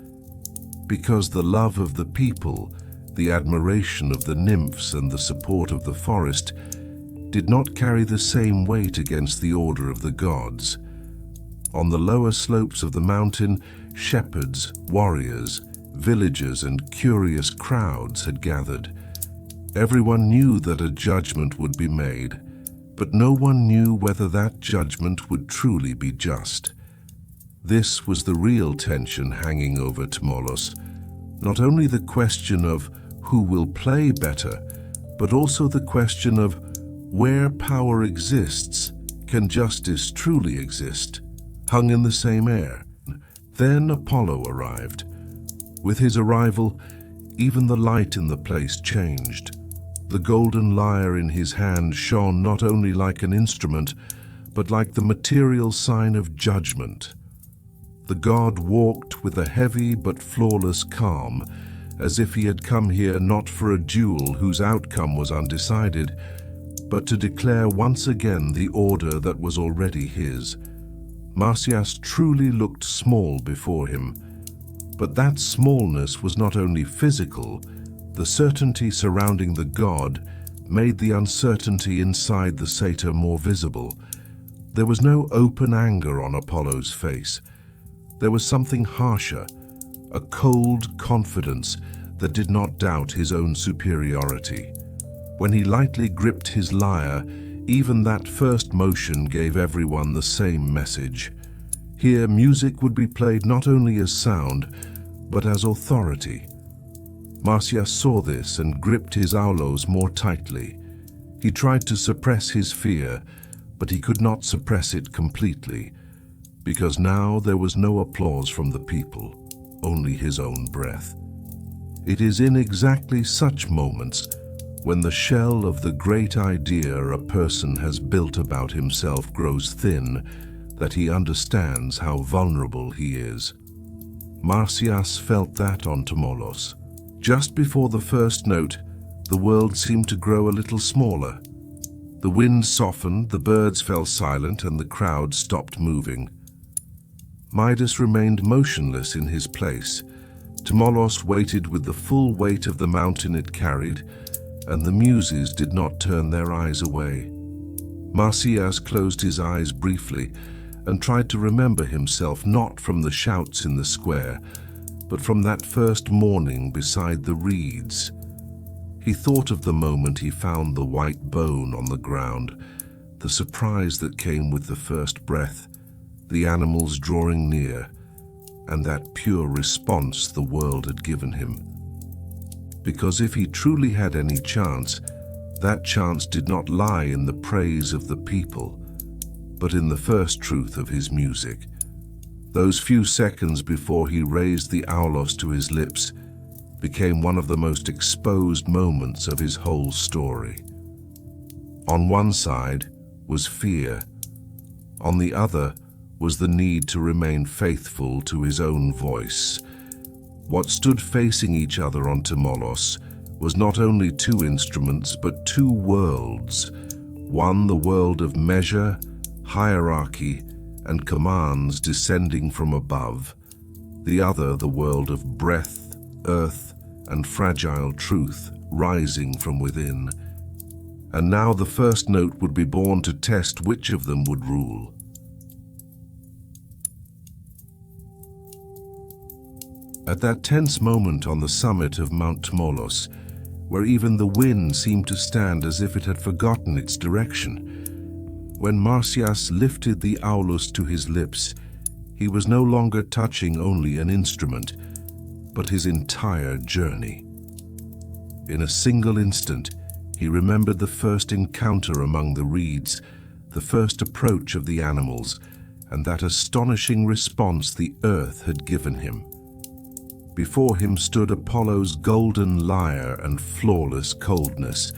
Because the love of the people, the admiration of the nymphs and the support of the forest did not carry the same weight against the order of the gods. On the lower slopes of the mountain, shepherds, warriors, villagers, and curious crowds had gathered. Everyone knew that a judgment would be made, but no one knew whether that judgment would truly be just. This was the real tension hanging over Tmolos, not only the question of who will play better, but also the question of where power exists, can justice truly exist, hung in the same air. Then Apollo arrived. With his arrival, even the light in the place changed. The golden lyre in his hand shone not only like an instrument, but like the material sign of judgment. The god walked with a heavy but flawless calm, as if he had come here not for a duel whose outcome was undecided, but to declare once again the order that was already his. Marsyas truly looked small before him, but that smallness was not only physical. The certainty surrounding the god made the uncertainty inside the satyr more visible. There was no open anger on Apollo's face. There was something harsher, a cold confidence that did not doubt his own superiority. When he lightly gripped his lyre, even that first motion gave everyone the same message. Here, music would be played not only as sound, but as authority. Marsyas saw this and gripped his aulos more tightly. He tried to suppress his fear, but he could not suppress it completely, because now there was no applause from the people, only his own breath. It is in exactly such moments, when the shell of the great idea a person has built about himself grows thin, that he understands how vulnerable he is. Marsyas felt that on Tmolos. Just before the first note, the world seemed to grow a little smaller. The wind softened, the birds fell silent, and the crowd stopped moving. Midas remained motionless in his place. Tmolos waited with the full weight of the mountain it carried, and the Muses did not turn their eyes away. Marsyas closed his eyes briefly and tried to remember himself not from the shouts in the square, but from that first morning beside the reeds. He thought of the moment he found the white bone on the ground, the surprise that came with the first breath, the animals drawing near, and that pure response the world had given him. Because if he truly had any chance, that chance did not lie in the praise of the people, but in the first truth of his music. Those few seconds before he raised the aulos to his lips became one of the most exposed moments of his whole story. On one side was fear. On the other was the need to remain faithful to his own voice. What stood facing each other on Tmolos was not only two instruments, but two worlds. One, the world of measure, hierarchy, and commands descending from above. The other, the world of breath, earth, and fragile truth rising from within. And now the first note would be born to test which of them would rule. At that tense moment on the summit of Mount Tmolos, where even the wind seemed to stand as if it had forgotten its direction, when Marsyas lifted the aulos to his lips, he was no longer touching only an instrument, but his entire journey. In a single instant, he remembered the first encounter among the reeds, the first approach of the animals, and that astonishing response the earth had given him. Before him stood Apollo's golden lyre and flawless coldness.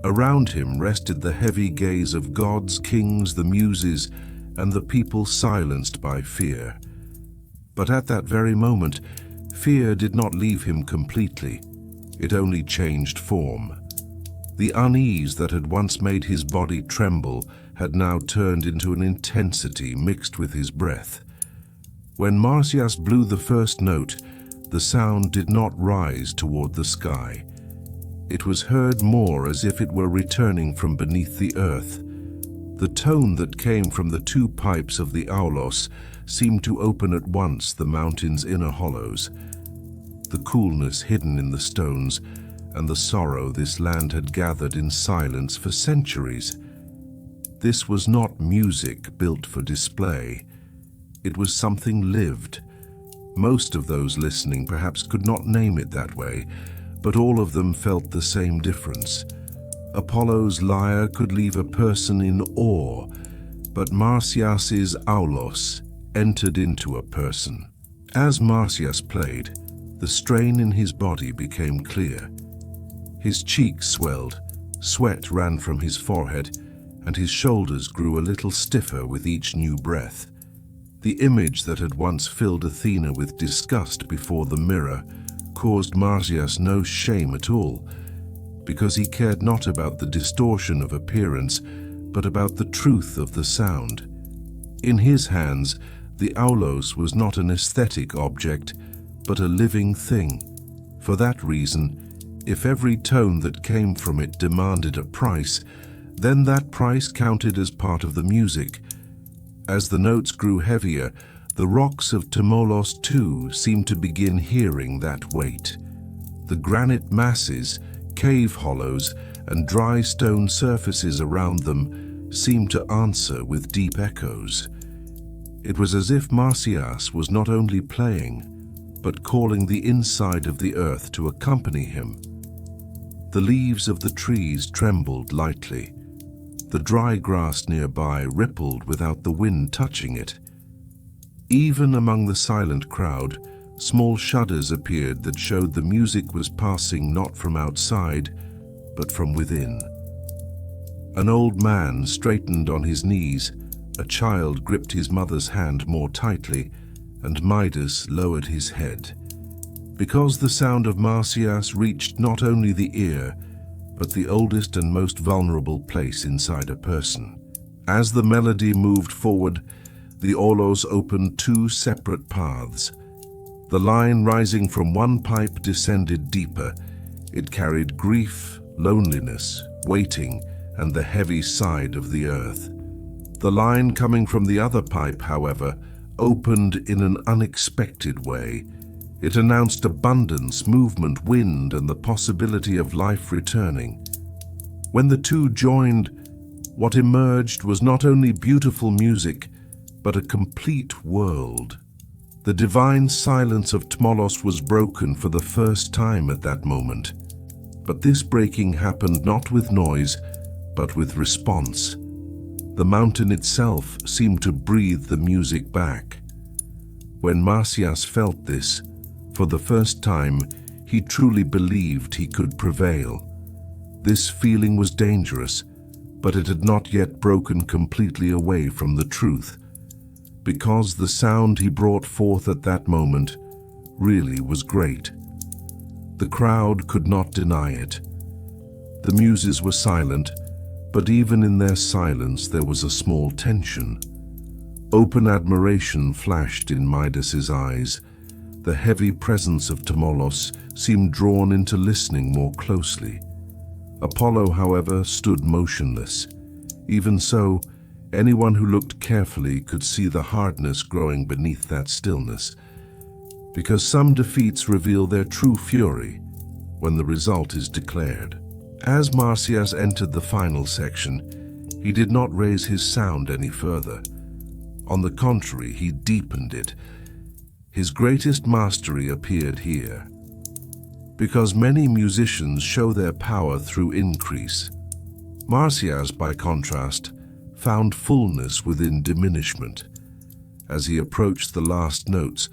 Around him rested the heavy gaze of gods, kings, the muses, and the people silenced by fear. But at that very moment, fear did not leave him completely. It only changed form. The unease that had once made his body tremble had now turned into an intensity mixed with his breath. When Marsyas blew the first note, the sound did not rise toward the sky. It was heard more as if it were returning from beneath the earth. The tone that came from the two pipes of the aulos seemed to open at once the mountain's inner hollows. The coolness hidden in the stones and the sorrow this land had gathered in silence for centuries. This was not music built for display. It was something lived. Most of those listening perhaps could not name it that way, but all of them felt the same difference. Apollo's lyre could leave a person in awe, but Marsyas's aulos entered into a person. As Marsyas played, the strain in his body became clear. His cheeks swelled, sweat ran from his forehead, and his shoulders grew a little stiffer with each new breath. The image that had once filled Athena with disgust before the mirror caused Marsyas no shame at all, because he cared not about the distortion of appearance, but about the truth of the sound. In his hands, the aulos was not an aesthetic object, but a living thing. For that reason, if every tone that came from it demanded a price, then that price counted as part of the music. As the notes grew heavier, the rocks of Tmolos too seemed to begin hearing that weight. The granite masses, cave hollows, and dry stone surfaces around them seemed to answer with deep echoes. It was as if Marsyas was not only playing, but calling the inside of the earth to accompany him. The leaves of the trees trembled lightly. The dry grass nearby rippled without the wind touching it. Even among the silent crowd, small shudders appeared that showed the music was passing not from outside, but from within. An old man straightened on his knees, a child gripped his mother's hand more tightly, and Midas lowered his head. Because the sound of Marsyas reached not only the ear, but the oldest and most vulnerable place inside a person. As the melody moved forward, the aulos opened two separate paths. The line rising from one pipe descended deeper. It carried grief, loneliness, waiting, and the heavy side of the earth. The line coming from the other pipe, however, opened in an unexpected way. It announced abundance, movement, wind, and the possibility of life returning. When the two joined, what emerged was not only beautiful music, but a complete world. The divine silence of Tmolos was broken for the first time at that moment. But this breaking happened not with noise, but with response. The mountain itself seemed to breathe the music back. When Marsyas felt this, for the first time, he truly believed he could prevail. This feeling was dangerous, but it had not yet broken completely away from the truth, because the sound he brought forth at that moment really was great. The crowd could not deny it. The muses were silent, but even in their silence there was a small tension. Open admiration flashed in Midas's eyes. The heavy presence of Tmolos seemed drawn into listening more closely. Apollo, however, stood motionless. Even so, anyone who looked carefully could see the hardness growing beneath that stillness, because some defeats reveal their true fury when the result is declared. As Marsyas entered the final section, he did not raise his sound any further. On the contrary, he deepened it. His greatest mastery appeared here, because many musicians show their power through increase. Marsyas, by contrast, found fullness within diminishment. As he approached the last notes,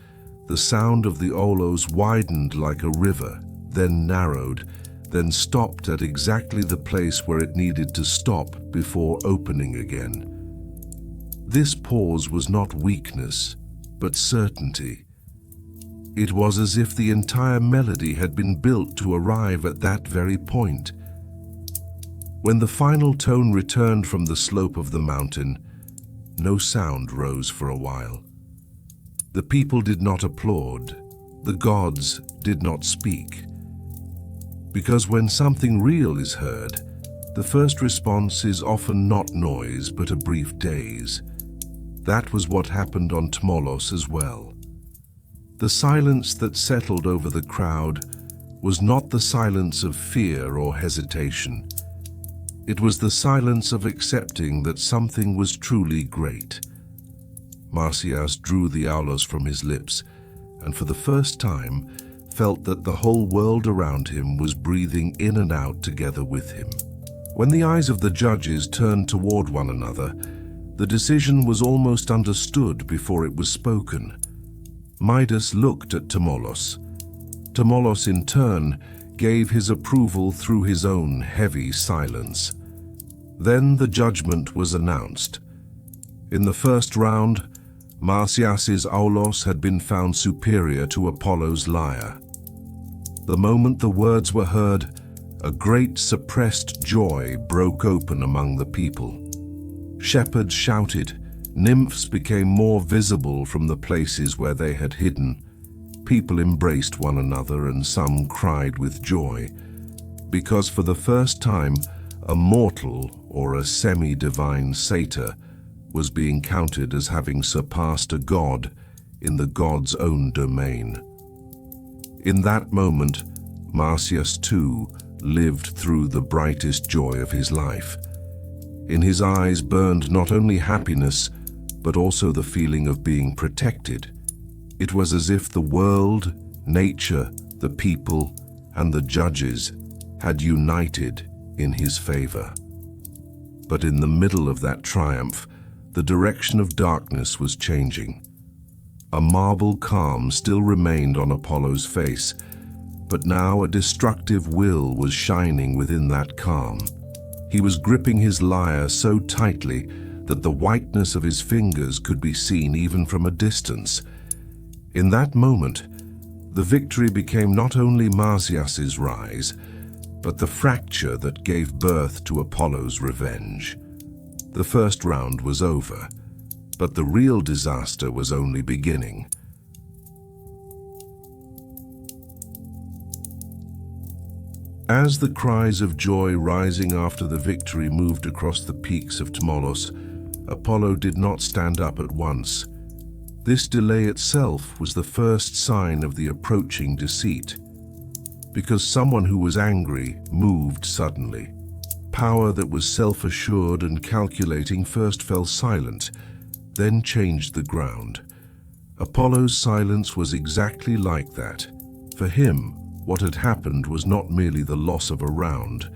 The sound of the olos widened like a river, then narrowed, then stopped at exactly the place where it needed to stop before opening again. This pause was not weakness, but certainty. It was as if the entire melody had been built to arrive at that very point. When the final tone returned from the slope of the mountain, no sound rose for a while. The people did not applaud. The gods did not speak. Because when something real is heard, the first response is often not noise but a brief daze. That was what happened on Tmolos as well. The silence that settled over the crowd was not the silence of fear or hesitation. It was the silence of accepting that something was truly great. Marsyas drew the aulos from his lips, and for the first time felt that the whole world around him was breathing in and out together with him. When the eyes of the judges turned toward one another, the decision was almost understood before it was spoken. Midas looked at Tmolos. Tmolos in turn gave his approval through his own heavy silence. Then the judgment was announced. In the first round, Marsyas's aulos had been found superior to Apollo's lyre. The moment the words were heard, a great suppressed joy broke open among the people. Shepherds shouted, nymphs became more visible from the places where they had hidden. People embraced one another and some cried with joy, because for the first time a mortal or a semi-divine satyr was being counted as having surpassed a god in the god's own domain. In that moment, Marsyas too lived through the brightest joy of his life. In his eyes burned not only happiness, but also the feeling of being protected. It was as if the world, nature, the people, and the judges had united in his favor. But in the middle of that triumph, the direction of darkness was changing. A marble calm still remained on Apollo's face, but now a destructive will was shining within that calm. He was gripping his lyre so tightly that the whiteness of his fingers could be seen even from a distance. In that moment, the victory became not only Marsyas's rise, but the fracture that gave birth to Apollo's revenge. The first round was over, but the real disaster was only beginning. As the cries of joy rising after the victory moved across the peaks of Tmolos, Apollo did not stand up at once. This delay itself was the first sign of the approaching deceit, because someone who was angry moved suddenly. Power that was self-assured and calculating first fell silent, then changed the ground. Apollo's silence was exactly like that. For him, what had happened was not merely the loss of a round.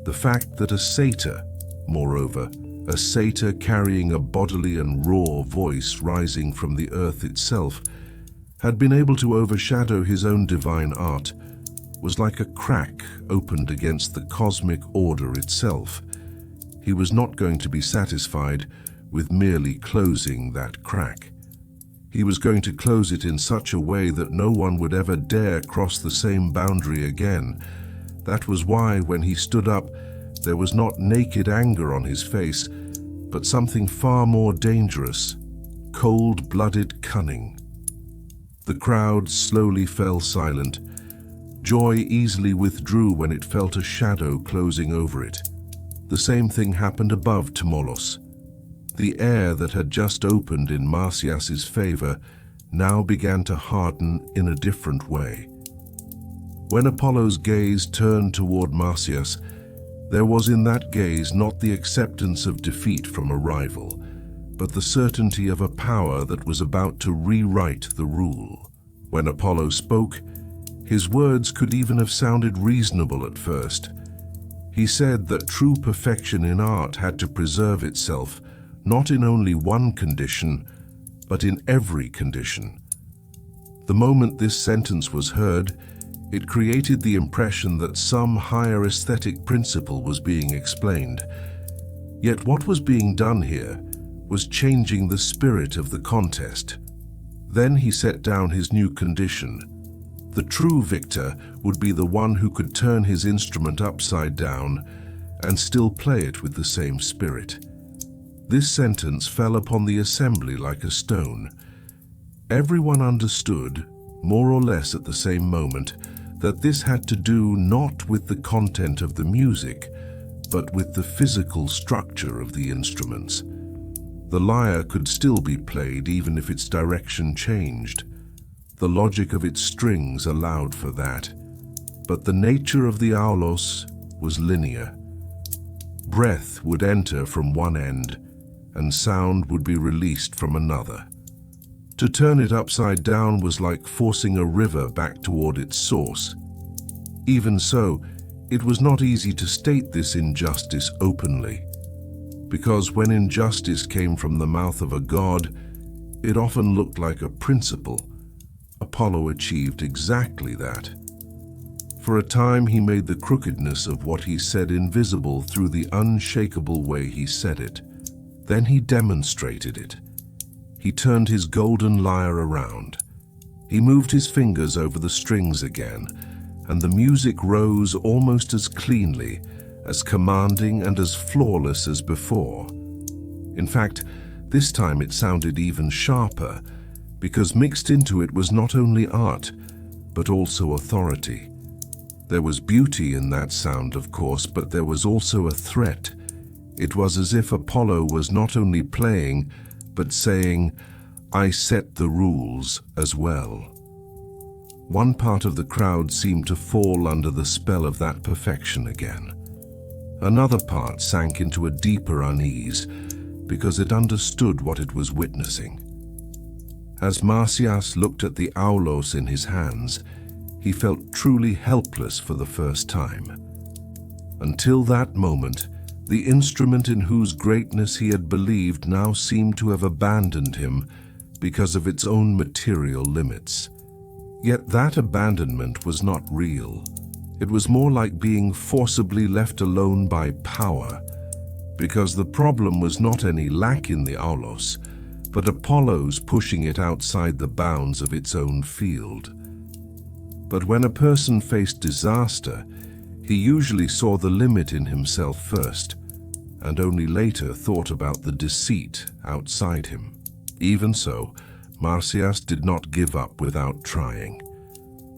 The fact that a satyr, moreover, a satyr carrying a bodily and raw voice rising from the earth itself, had been able to overshadow his own divine art, was like a crack opened against the cosmic order itself. He was not going to be satisfied with merely closing that crack. He was going to close it in such a way that no one would ever dare cross the same boundary again. That was why, when he stood up, there was not naked anger on his face, but something far more dangerous, cold-blooded cunning. The crowd slowly fell silent. Joy easily withdrew when it felt a shadow closing over it. The same thing happened above Tmolos. The air that had just opened in Marsyas's favor now began to harden in a different way. When Apollo's gaze turned toward Marsyas, there was in that gaze not the acceptance of defeat from a rival, but the certainty of a power that was about to rewrite the rule. When Apollo spoke, his words could even have sounded reasonable at first. He said that true perfection in art had to preserve itself, not in only one condition, but in every condition. The moment this sentence was heard, it created the impression that some higher aesthetic principle was being explained. Yet what was being done here was changing the spirit of the contest. Then he set down his new condition. The true victor would be the one who could turn his instrument upside down and still play it with the same spirit. This sentence fell upon the assembly like a stone. Everyone understood, more or less at the same moment, that this had to do not with the content of the music, but with the physical structure of the instruments. The lyre could still be played even if its direction changed. The logic of its strings allowed for that. But the nature of the aulos was linear. Breath would enter from one end, and sound would be released from another. To turn it upside down was like forcing a river back toward its source. Even so, it was not easy to state this injustice openly, because when injustice came from the mouth of a god, it often looked like a principle. Apollo achieved exactly that. For a time he made the crookedness of what he said invisible through the unshakable way he said it. Then he demonstrated it. He turned his golden lyre around. He moved his fingers over the strings again, and the music rose almost as cleanly, as commanding and as flawless as before. In fact, this time it sounded even sharper, because mixed into it was not only art, but also authority. There was beauty in that sound, of course, but there was also a threat. It was as if Apollo was not only playing, but saying, "I set the rules as well." One part of the crowd seemed to fall under the spell of that perfection again. Another part sank into a deeper unease, because it understood what it was witnessing. As Marsyas looked at the aulos in his hands, he felt truly helpless for the first time. Until that moment, the instrument in whose greatness he had believed now seemed to have abandoned him because of its own material limits. Yet that abandonment was not real. It was more like being forcibly left alone by power, because the problem was not any lack in the aulos, but Apollo's pushing it outside the bounds of its own field. But when a person faced disaster, he usually saw the limit in himself first, and only later thought about the deceit outside him. Even so, Marsyas did not give up without trying,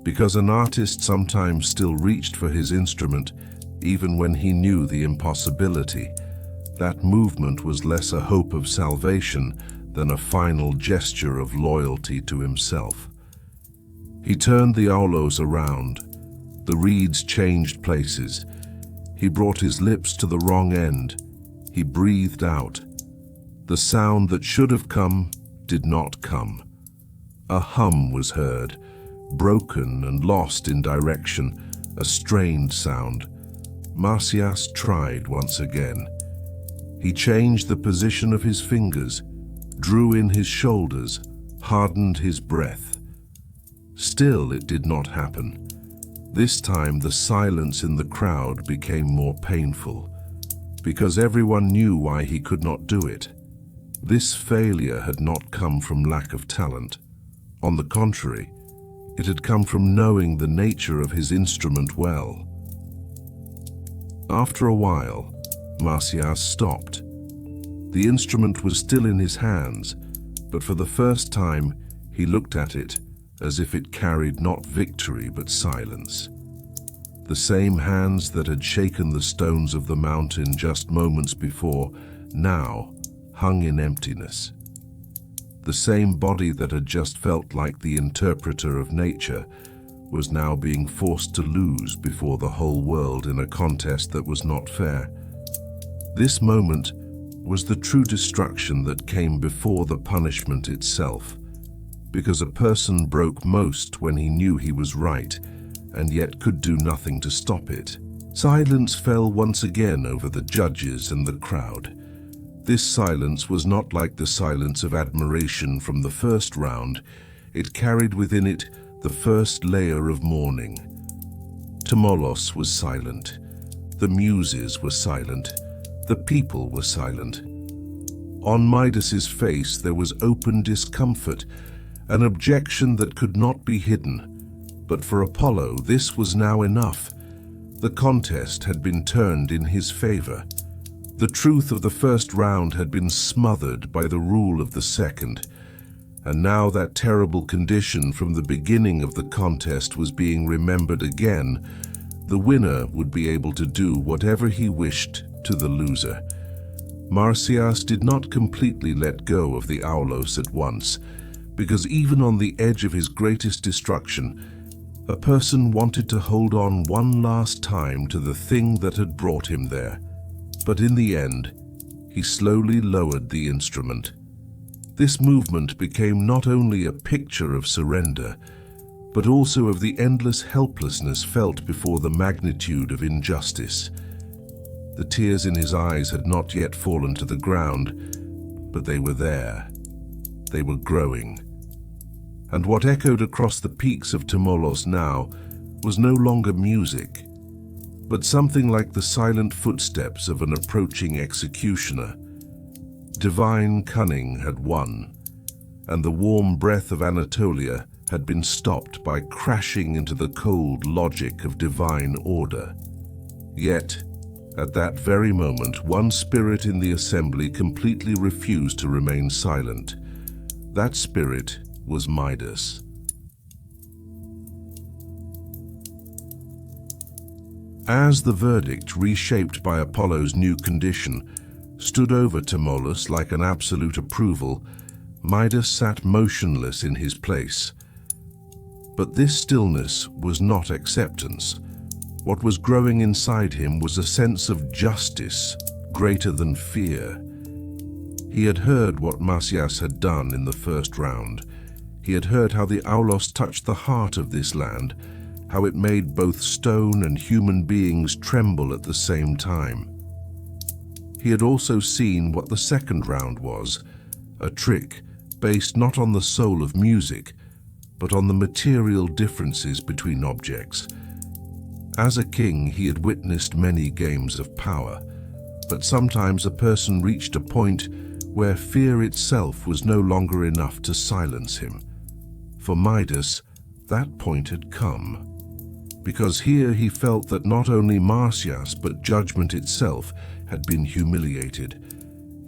because an artist sometimes still reached for his instrument even when he knew the impossibility. That movement was less a hope of salvation than a final gesture of loyalty to himself. He turned the aulos around. The reeds changed places. He brought his lips to the wrong end. He breathed out. The sound that should have come did not come. A hum was heard, broken and lost in direction, a strained sound. Marsyas tried once again. He changed the position of his fingers, drew in his shoulders, hardened his breath. Still it did not happen. This time the silence in the crowd became more painful, because everyone knew why he could not do it. This failure had not come from lack of talent. On the contrary, it had come from knowing the nature of his instrument well. After a while, Marsyas stopped. The instrument was still in his hands, but for the first time he looked at it as if it carried not victory but silence. The same hands that had shaken the stones of the mountain just moments before now hung in emptiness. The same body that had just felt like the interpreter of nature was now being forced to lose before the whole world in a contest that was not fair. This moment was the true destruction that came before the punishment itself, because a person broke most when he knew he was right, and yet could do nothing to stop it. Silence fell once again over the judges and the crowd. This silence was not like the silence of admiration from the first round. it carried within it the first layer of mourning. Tmolos was silent. The muses were silent. The people were silent. On Midas's face there was open discomfort, an objection that could not be hidden. But for Apollo, this was now enough. The contest had been turned in his favor. The truth of the first round had been smothered by the rule of the second, and now that terrible condition from the beginning of the contest was being remembered again. The winner would be able to do whatever he wished to the loser. Marsyas did not completely let go of the Aulos at once, because even on the edge of his greatest destruction, a person wanted to hold on one last time to the thing that had brought him there. But in the end, he slowly lowered the instrument. This movement became not only a picture of surrender, but also of the endless helplessness felt before the magnitude of injustice. The tears in his eyes had not yet fallen to the ground, but they were there. They were growing. And what echoed across the peaks of Tmolos now was no longer music, but something like the silent footsteps of an approaching executioner. Divine Cunning had won, and the warm breath of Anatolia had been stopped by crashing into the cold logic of divine order. Yet, at that very moment, one spirit in the assembly completely refused to remain silent. That spirit was Midas. As the verdict, reshaped by Apollo's new condition, stood over Tmolos like an absolute approval, Midas sat motionless in his place. But this stillness was not acceptance. What was growing inside him was a sense of justice greater than fear. He had heard what Marsyas had done in the first round. He had heard how the Aulos touched the heart of this land, how it made both stone and human beings tremble at the same time. He had also seen what the second round was, a trick based not on the soul of music, but on the material differences between objects. As a king, he had witnessed many games of power, but sometimes a person reached a point where fear itself was no longer enough to silence him. For Midas, that point had come, because here he felt that not only Marsyas but judgment itself had been humiliated.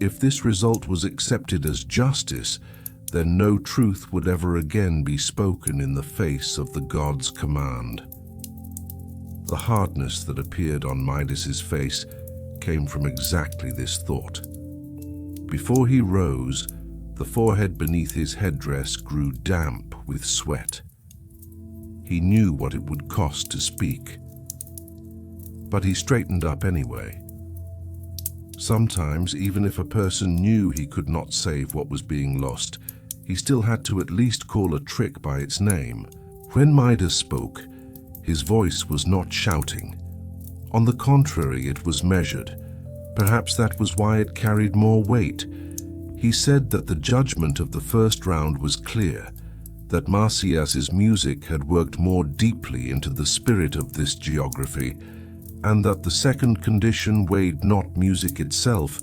If this result was accepted as justice, then no truth would ever again be spoken in the face of the god's command. The hardness that appeared on Midas's face came from exactly this thought. Before he rose, the forehead beneath his headdress grew damp with sweat. He knew what it would cost to speak, but he straightened up anyway. Sometimes, even if a person knew he could not save what was being lost, he still had to at least call a trick by its name. When Midas spoke, his voice was not shouting. On the contrary, it was measured. Perhaps that was why it carried more weight. He said that the judgment of the first round was clear, that Marsyas's music had worked more deeply into the spirit of this geography, and that the second condition weighed not music itself,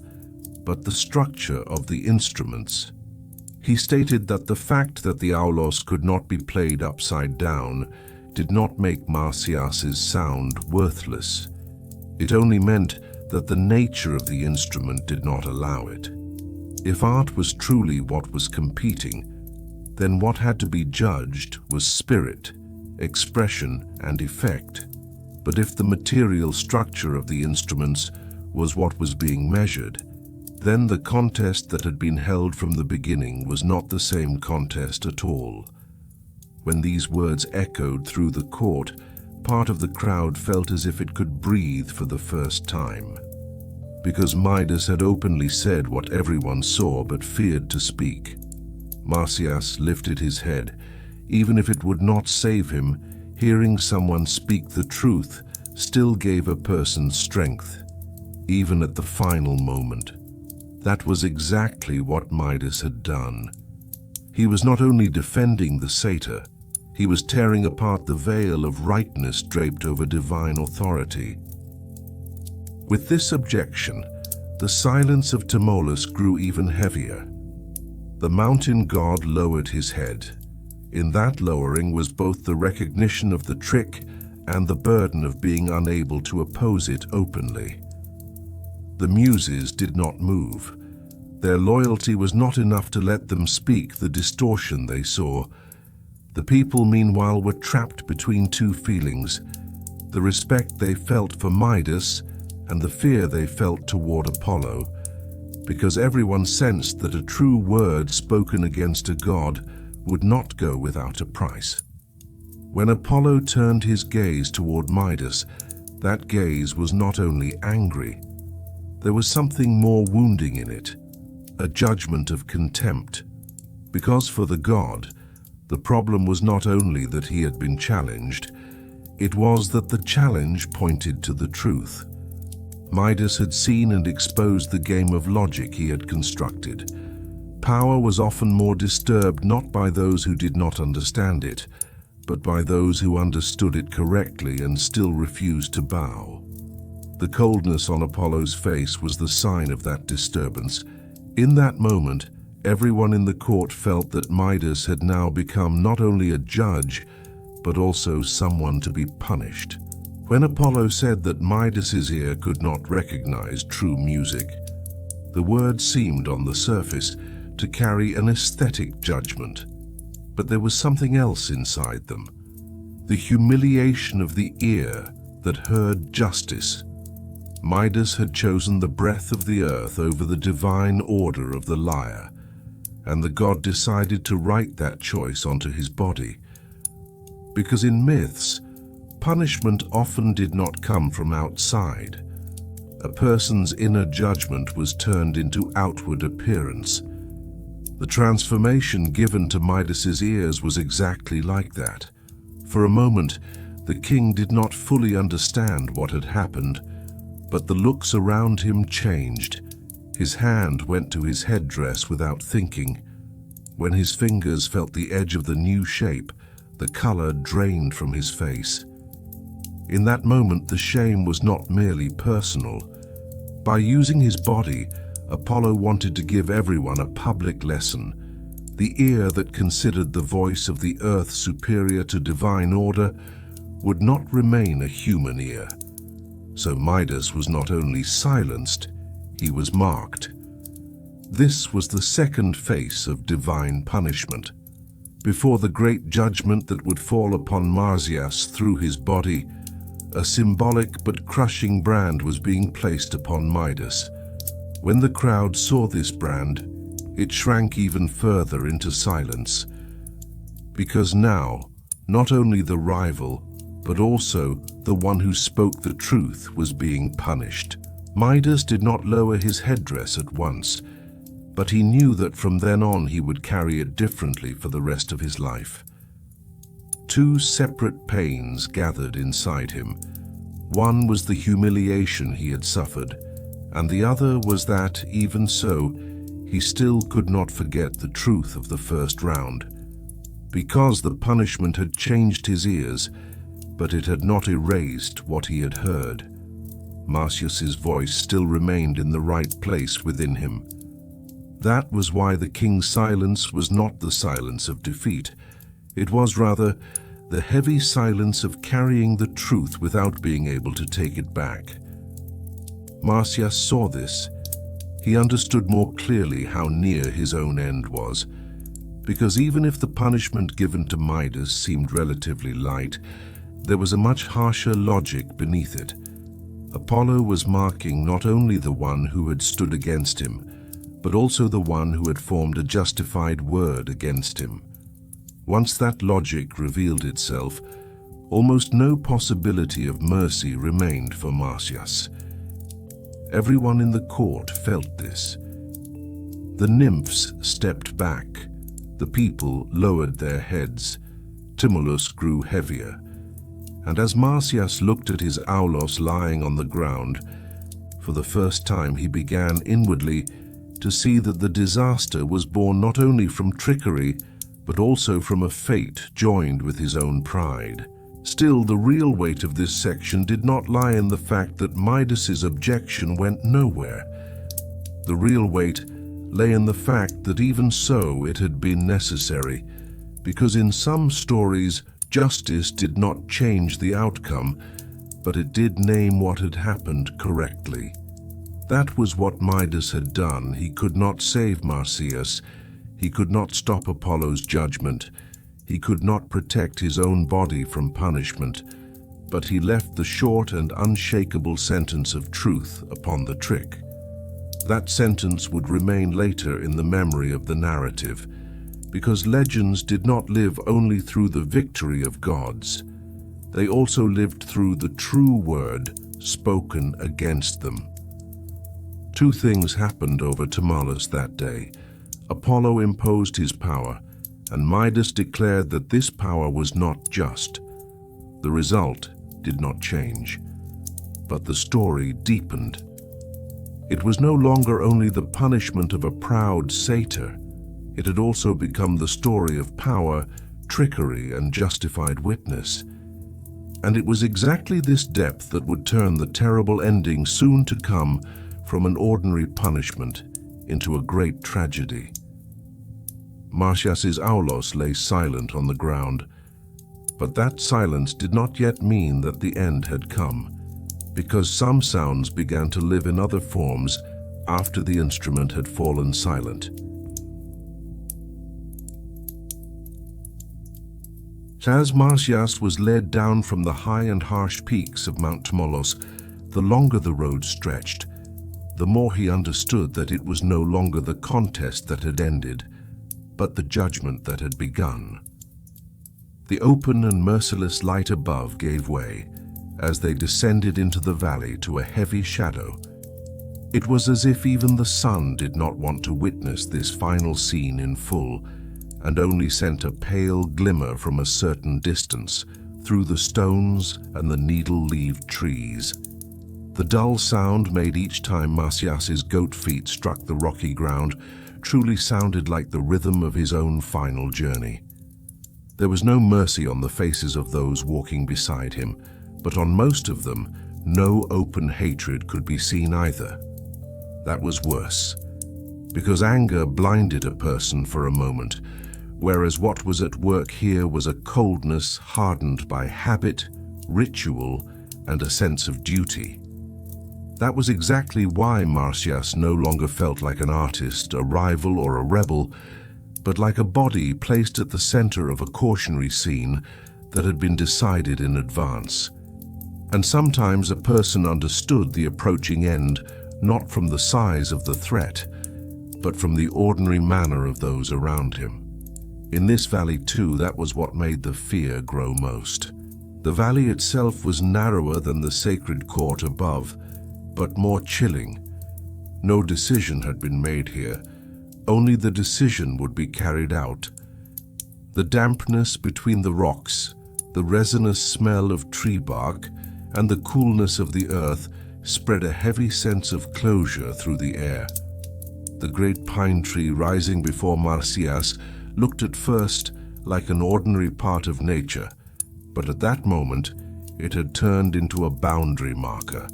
but the structure of the instruments. He stated that the fact that the Aulos could not be played upside down did not make Marsyas's sound worthless. It only meant that the nature of the instrument did not allow it. If art was truly what was competing, then what had to be judged was spirit, expression, and effect. But if the material structure of the instruments was what was being measured, then the contest that had been held from the beginning was not the same contest at all. When these words echoed through the court, part of the crowd felt as if it could breathe for the first time. Because Midas had openly said what everyone saw but feared to speak. Marsyas lifted his head. Even if it would not save him, hearing someone speak the truth still gave a person strength, even at the final moment. That was exactly what Midas had done. He was not only defending the satyr, he was tearing apart the veil of rightness draped over divine authority. With this objection, the silence of Tmolos grew even heavier. The mountain god lowered his head. In that lowering was both the recognition of the trick and the burden of being unable to oppose it openly. The muses did not move. Their loyalty was not enough to let them speak the distortion they saw. The people, meanwhile, were trapped between two feelings: the respect they felt for Midas and the fear they felt toward Apollo, because everyone sensed that a true word spoken against a god would not go without a price. When Apollo turned his gaze toward Midas, that gaze was not only angry. There was something more wounding in it, a judgment of contempt, because for the god, the problem was not only that he had been challenged, it was that the challenge pointed to the truth. Midas had seen and exposed the game of logic he had constructed. Power was often more disturbed not by those who did not understand it, but by those who understood it correctly and still refused to bow. The coldness on Apollo's face was the sign of that disturbance. In that moment, everyone in the court felt that Midas had now become not only a judge, but also someone to be punished. When Apollo said that Midas's ear could not recognize true music, the words seemed on the surface to carry an aesthetic judgment. But there was something else inside them, the humiliation of the ear that heard justice. Midas had chosen the breath of the earth over the divine order of the lyre, and the god decided to write that choice onto his body. Because in myths, punishment often did not come from outside. A person's inner judgment was turned into outward appearance. The transformation given to Midas's ears was exactly like that. For a moment, the king did not fully understand what had happened, but the looks around him changed. His hand went to his headdress without thinking. When his fingers felt the edge of the new shape, the color drained from his face. In that moment, the shame was not merely personal. By using his body, Apollo wanted to give everyone a public lesson. The ear that considered the voice of the earth superior to divine order would not remain a human ear. So Midas was not only silenced, he was marked. This was the second face of divine punishment. Before the great judgment that would fall upon Marsyas through his body, a symbolic but crushing brand was being placed upon Midas. When the crowd saw this brand, it shrank even further into silence, because now, not only the rival, but also the one who spoke the truth was being punished. Midas did not lower his headdress at once, but he knew that from then on he would carry it differently for the rest of his life. Two separate pains gathered inside him. One was the humiliation he had suffered, and the other was that, even so, he still could not forget the truth of the first round. Because the punishment had changed his ears, but it had not erased what he had heard. Marsyas's voice still remained in the right place within him. That was why the king's silence was not the silence of defeat. It was rather the heavy silence of carrying the truth without being able to take it back. Marsyas saw this. He understood more clearly how near his own end was, because even if the punishment given to Midas seemed relatively light, there was a much harsher logic beneath it. Apollo was marking not only the one who had stood against him, but also the one who had formed a justified word against him. Once that logic revealed itself, almost no possibility of mercy remained for Marsyas. Everyone in the court felt this. The nymphs stepped back. The people lowered their heads. Tmolos grew heavier. And as Marsyas looked at his aulos lying on the ground, for the first time he began inwardly, to see that the disaster was born not only from trickery, but also from a fate joined with his own pride. Still, the real weight of this section did not lie in the fact that Midas's objection went nowhere. The real weight lay in the fact that even so it had been necessary, because in some stories justice did not change the outcome, but it did name what had happened correctly. That was what Midas had done. He could not save Marsyas. He could not stop Apollo's judgment. He could not protect his own body from punishment, but he left the short and unshakable sentence of truth upon the trick. That sentence would remain later in the memory of the narrative, because legends did not live only through the victory of gods. They also lived through the true word spoken against them. Two things happened over Tmolos that day. Apollo imposed his power, and Midas declared that this power was not just. The result did not change, but the story deepened. It was no longer only the punishment of a proud satyr. It had also become the story of power, trickery, and justified witness. And it was exactly this depth that would turn the terrible ending soon to come from an ordinary punishment into a great tragedy. Marsyas's aulos lay silent on the ground, but that silence did not yet mean that the end had come, because some sounds began to live in other forms after the instrument had fallen silent. As Marsyas was led down from the high and harsh peaks of Mount Tmolos, the longer the road stretched, the more he understood that it was no longer the contest that had ended, but the judgment that had begun. The open and merciless light above gave way as they descended into the valley to a heavy shadow. It was as if even the sun did not want to witness this final scene in full, and only sent a pale glimmer from a certain distance through the stones and the needle-leaved trees. The dull sound made each time Marsyas's goat feet struck the rocky ground truly sounded like the rhythm of his own final journey. There was no mercy on the faces of those walking beside him, but on most of them, no open hatred could be seen either. That was worse, because anger blinded a person for a moment, whereas what was at work here was a coldness hardened by habit, ritual, and a sense of duty. That was exactly why Marsyas no longer felt like an artist, a rival, or a rebel, but like a body placed at the center of a cautionary scene that had been decided in advance. And sometimes a person understood the approaching end not from the size of the threat, but from the ordinary manner of those around him. In this valley too, that was what made the fear grow most. The valley itself was narrower than the sacred court above, but more chilling. No decision had been made here, only the decision would be carried out. The dampness between the rocks, the resinous smell of tree bark, and the coolness of the earth spread a heavy sense of closure through the air. The great pine tree rising before Marsyas looked at first like an ordinary part of nature, but at that moment it had turned into a boundary marker.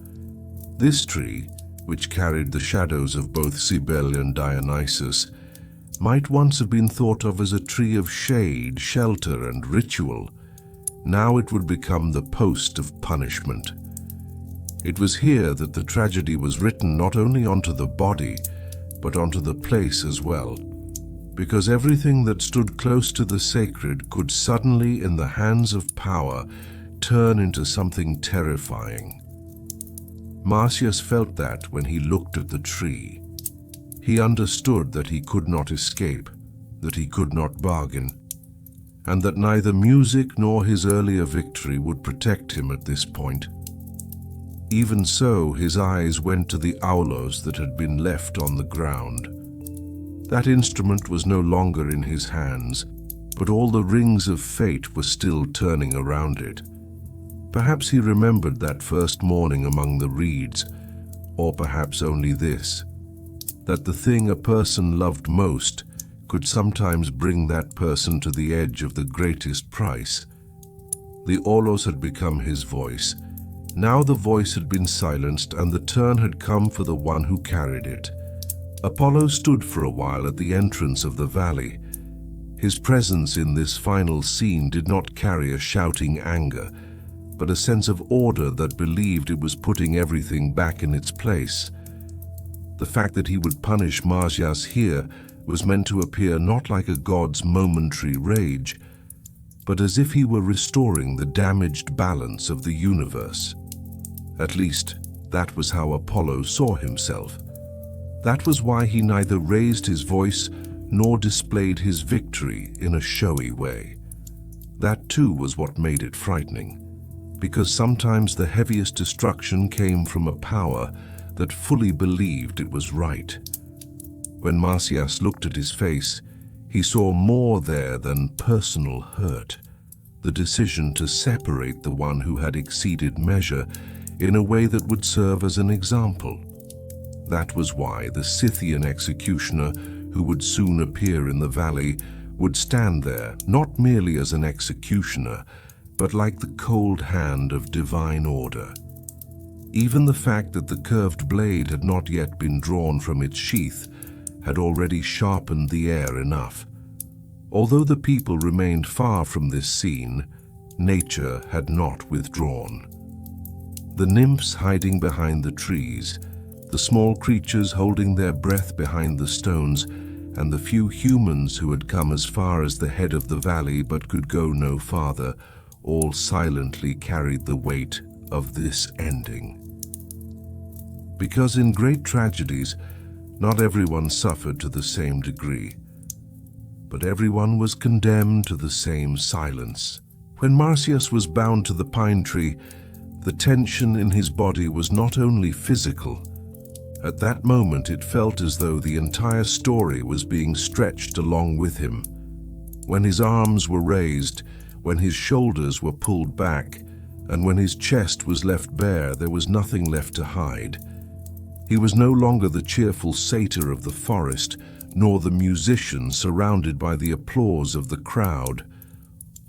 This tree, which carried the shadows of both Cybele and Dionysus, might once have been thought of as a tree of shade, shelter, and ritual. Now it would become the post of punishment. It was here that the tragedy was written not only onto the body, but onto the place as well, because everything that stood close to the sacred could suddenly, in the hands of power, turn into something terrifying. Marsyas felt that when he looked at the tree. He understood that he could not escape, that he could not bargain, and that neither music nor his earlier victory would protect him at this point. Even so, his eyes went to the aulos that had been left on the ground. That instrument was no longer in his hands, but all the rings of fate were still turning around it. Perhaps he remembered that first morning among the reeds, or perhaps only this. that the thing a person loved most could sometimes bring that person to the edge of the greatest price. The Olos had become his voice. Now the voice had been silenced, and the turn had come for the one who carried it. Apollo stood for a while at the entrance of the valley. His presence in this final scene did not carry a shouting anger, but a sense of order that believed it was putting everything back in its place. The fact that he would punish Marsyas here was meant to appear not like a god's momentary rage, but as if he were restoring the damaged balance of the universe. At least, that was how Apollo saw himself. That was why he neither raised his voice nor displayed his victory in a showy way. That too was what made it frightening, because sometimes the heaviest destruction came from a power that fully believed it was right. When Marsyas looked at his face, he saw more there than personal hurt, the decision to separate the one who had exceeded measure in a way that would serve as an example. That was why the Scythian executioner, who would soon appear in the valley, would stand there not merely as an executioner, but like the cold hand of divine order. Even the fact that the curved blade had not yet been drawn from its sheath had already sharpened the air enough. Although the people remained far from this scene, nature had not withdrawn. The nymphs hiding behind the trees, the small creatures holding their breath behind the stones, and the few humans who had come as far as the head of the valley but could go no farther, all silently carried the weight of this ending. Because in great tragedies, not everyone suffered to the same degree, but everyone was condemned to the same silence. When Marsyas was bound to the pine tree, the tension in his body was not only physical. At that moment, it felt as though the entire story was being stretched along with him. When his arms were raised, when his shoulders were pulled back, and when his chest was left bare, there was nothing left to hide. He was no longer the cheerful satyr of the forest, nor the musician surrounded by the applause of the crowd.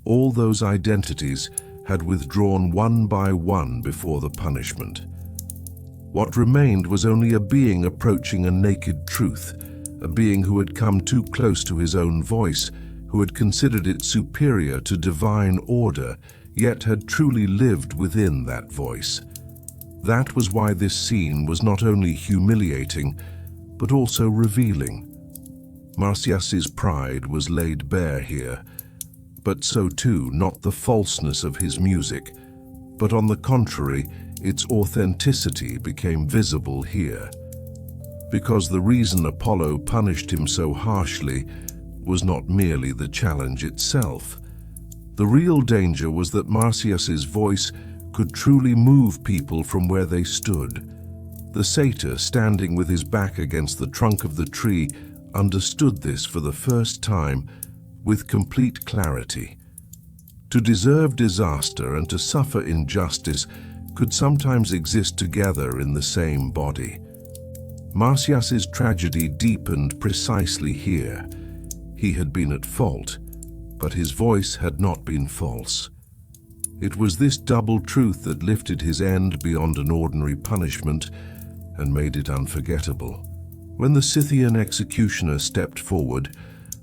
All those identities had withdrawn one by one before the punishment. What remained was only a being approaching a naked truth, a being who had come too close to his own voice, who had considered it superior to divine order, yet had truly lived within that voice. That was why this scene was not only humiliating, but also revealing. Marsyas's pride was laid bare here, but so too not the falseness of his music, but on the contrary, its authenticity became visible here. Because the reason Apollo punished him so harshly was not merely the challenge itself. The real danger was that Marsyas's voice could truly move people from where they stood. The satyr, standing with his back against the trunk of the tree, understood this for the first time with complete clarity. To deserve disaster and to suffer injustice could sometimes exist together in the same body. Marsyas's tragedy deepened precisely here. He had been at fault, but his voice had not been false. It was this double truth that lifted his end beyond an ordinary punishment and made it unforgettable. When the Scythian executioner stepped forward,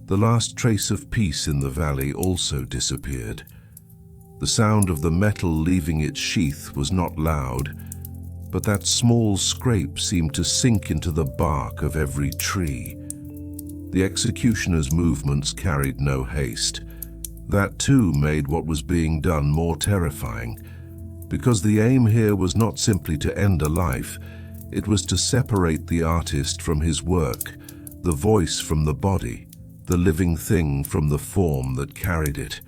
the last trace of peace in the valley also disappeared. The sound of the metal leaving its sheath was not loud, but that small scrape seemed to sink into the bark of every tree. The executioner's movements carried no haste. That too made what was being done more terrifying, because the aim here was not simply to end a life, it was to separate the artist from his work, the voice from the body, the living thing from the form that carried it.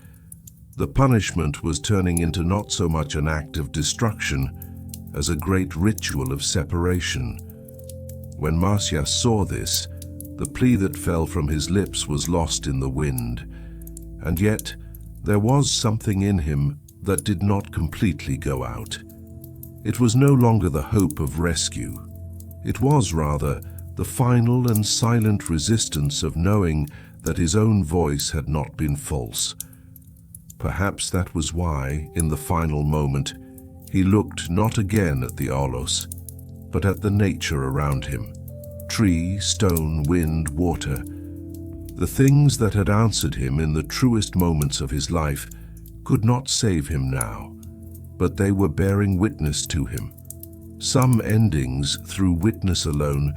The punishment was turning into not so much an act of destruction as a great ritual of separation. When Marsyas saw this, the plea that fell from his lips was lost in the wind. And yet, there was something in him that did not completely go out. It was no longer the hope of rescue. It was, rather, the final and silent resistance of knowing that his own voice had not been false. Perhaps that was why, in the final moment, he looked not again at the Tmolos, but at the nature around him. Tree, stone, wind, water. The things that had answered him in the truest moments of his life could not save him now, but they were bearing witness to him. Some endings, through witness alone,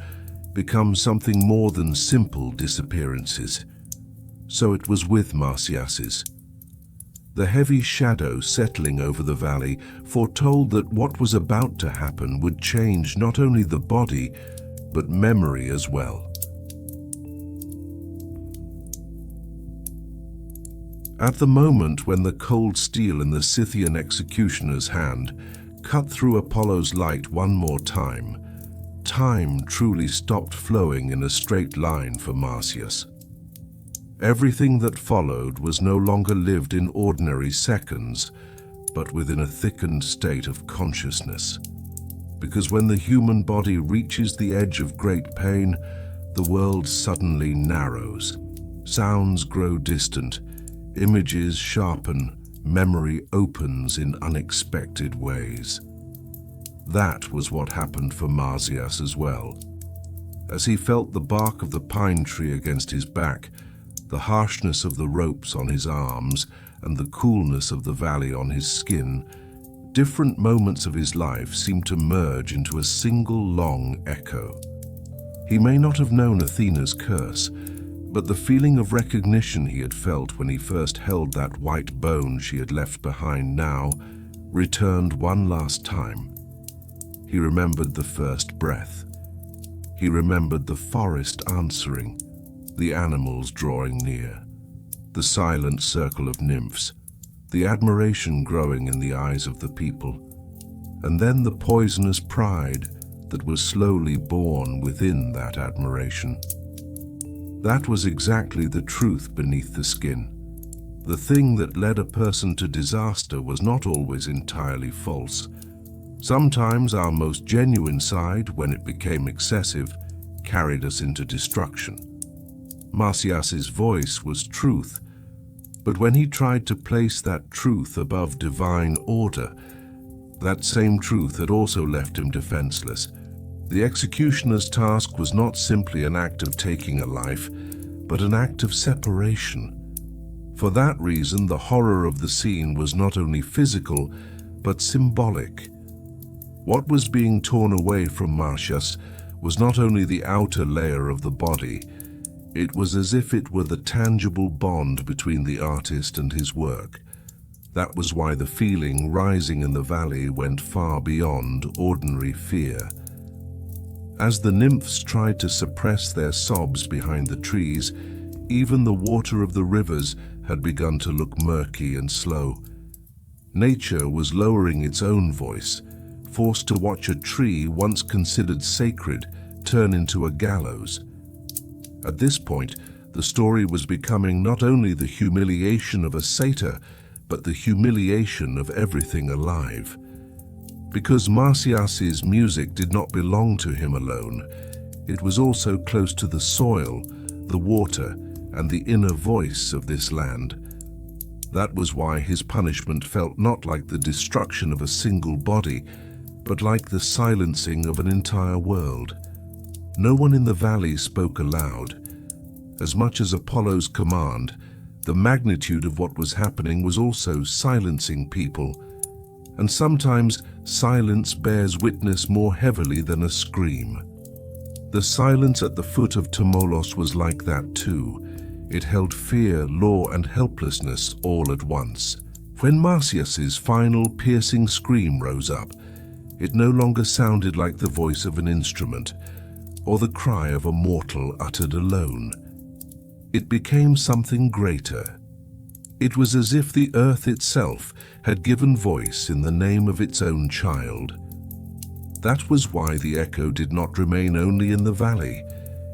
become something more than simple disappearances. So it was with Marsyas's. The heavy shadow settling over the valley foretold that what was about to happen would change not only the body, but memory as well. At the moment when the cold steel in the Scythian executioner's hand cut through Apollo's light one more time, time truly stopped flowing in a straight line for Marsyas. Everything that followed was no longer lived in ordinary seconds, but within a thickened state of consciousness. Because when the human body reaches the edge of great pain, the world suddenly narrows. Sounds grow distant, images sharpen, memory opens in unexpected ways. That was what happened for Marsyas as well. As he felt the bark of the pine tree against his back, the harshness of the ropes on his arms, and the coolness of the valley on his skin, different moments of his life seemed to merge into a single long echo. He may not have known Athena's curse, but the feeling of recognition he had felt when he first held that white bone she had left behind now returned one last time. He remembered the first breath. He remembered the forest answering, the animals drawing near, the silent circle of nymphs, the admiration growing in the eyes of the people, and then the poisonous pride that was slowly born within that admiration. That was exactly the truth beneath the skin. The thing that led a person to disaster was not always entirely false. Sometimes our most genuine side, when it became excessive, carried us into destruction. Marsyas's voice was truth, but when he tried to place that truth above divine order, that same truth had also left him defenseless. The executioner's task was not simply an act of taking a life, but an act of separation. For that reason, the horror of the scene was not only physical, but symbolic. What was being torn away from Marsyas was not only the outer layer of the body, it was as if it were the tangible bond between the artist and his work. That was why the feeling rising in the valley went far beyond ordinary fear. As the nymphs tried to suppress their sobs behind the trees, even the water of the rivers had begun to look murky and slow. Nature was lowering its own voice, forced to watch a tree once considered sacred turn into a gallows. At this point, the story was becoming not only the humiliation of a satyr, but the humiliation of everything alive. Because Marsyas's music did not belong to him alone, it was also close to the soil, the water, and the inner voice of this land. That was why his punishment felt not like the destruction of a single body, but like the silencing of an entire world. No one in the valley spoke aloud. As much as Apollo's command, the magnitude of what was happening was also silencing people. And sometimes silence bears witness more heavily than a scream. The silence at the foot of Tmolos was like that too. It held fear, law, and helplessness all at once. When Marsyas's final piercing scream rose up, it no longer sounded like the voice of an instrument or the cry of a mortal uttered alone. It became something greater. It was as if the earth itself had given voice in the name of its own child. That was why the echo did not remain only in the valley.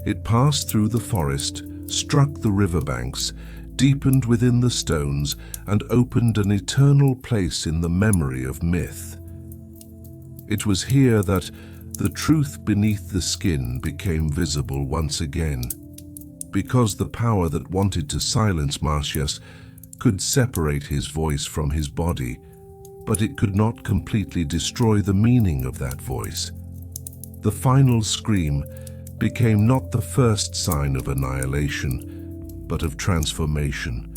It passed through the forest, struck the riverbanks, deepened within the stones, and opened an eternal place in the memory of myth. It was here that, The truth beneath the skin became visible once again, because the power that wanted to silence Marsyas could separate his voice from his body, but it could not completely destroy the meaning of that voice. The final scream became not the first sign of annihilation, but of transformation.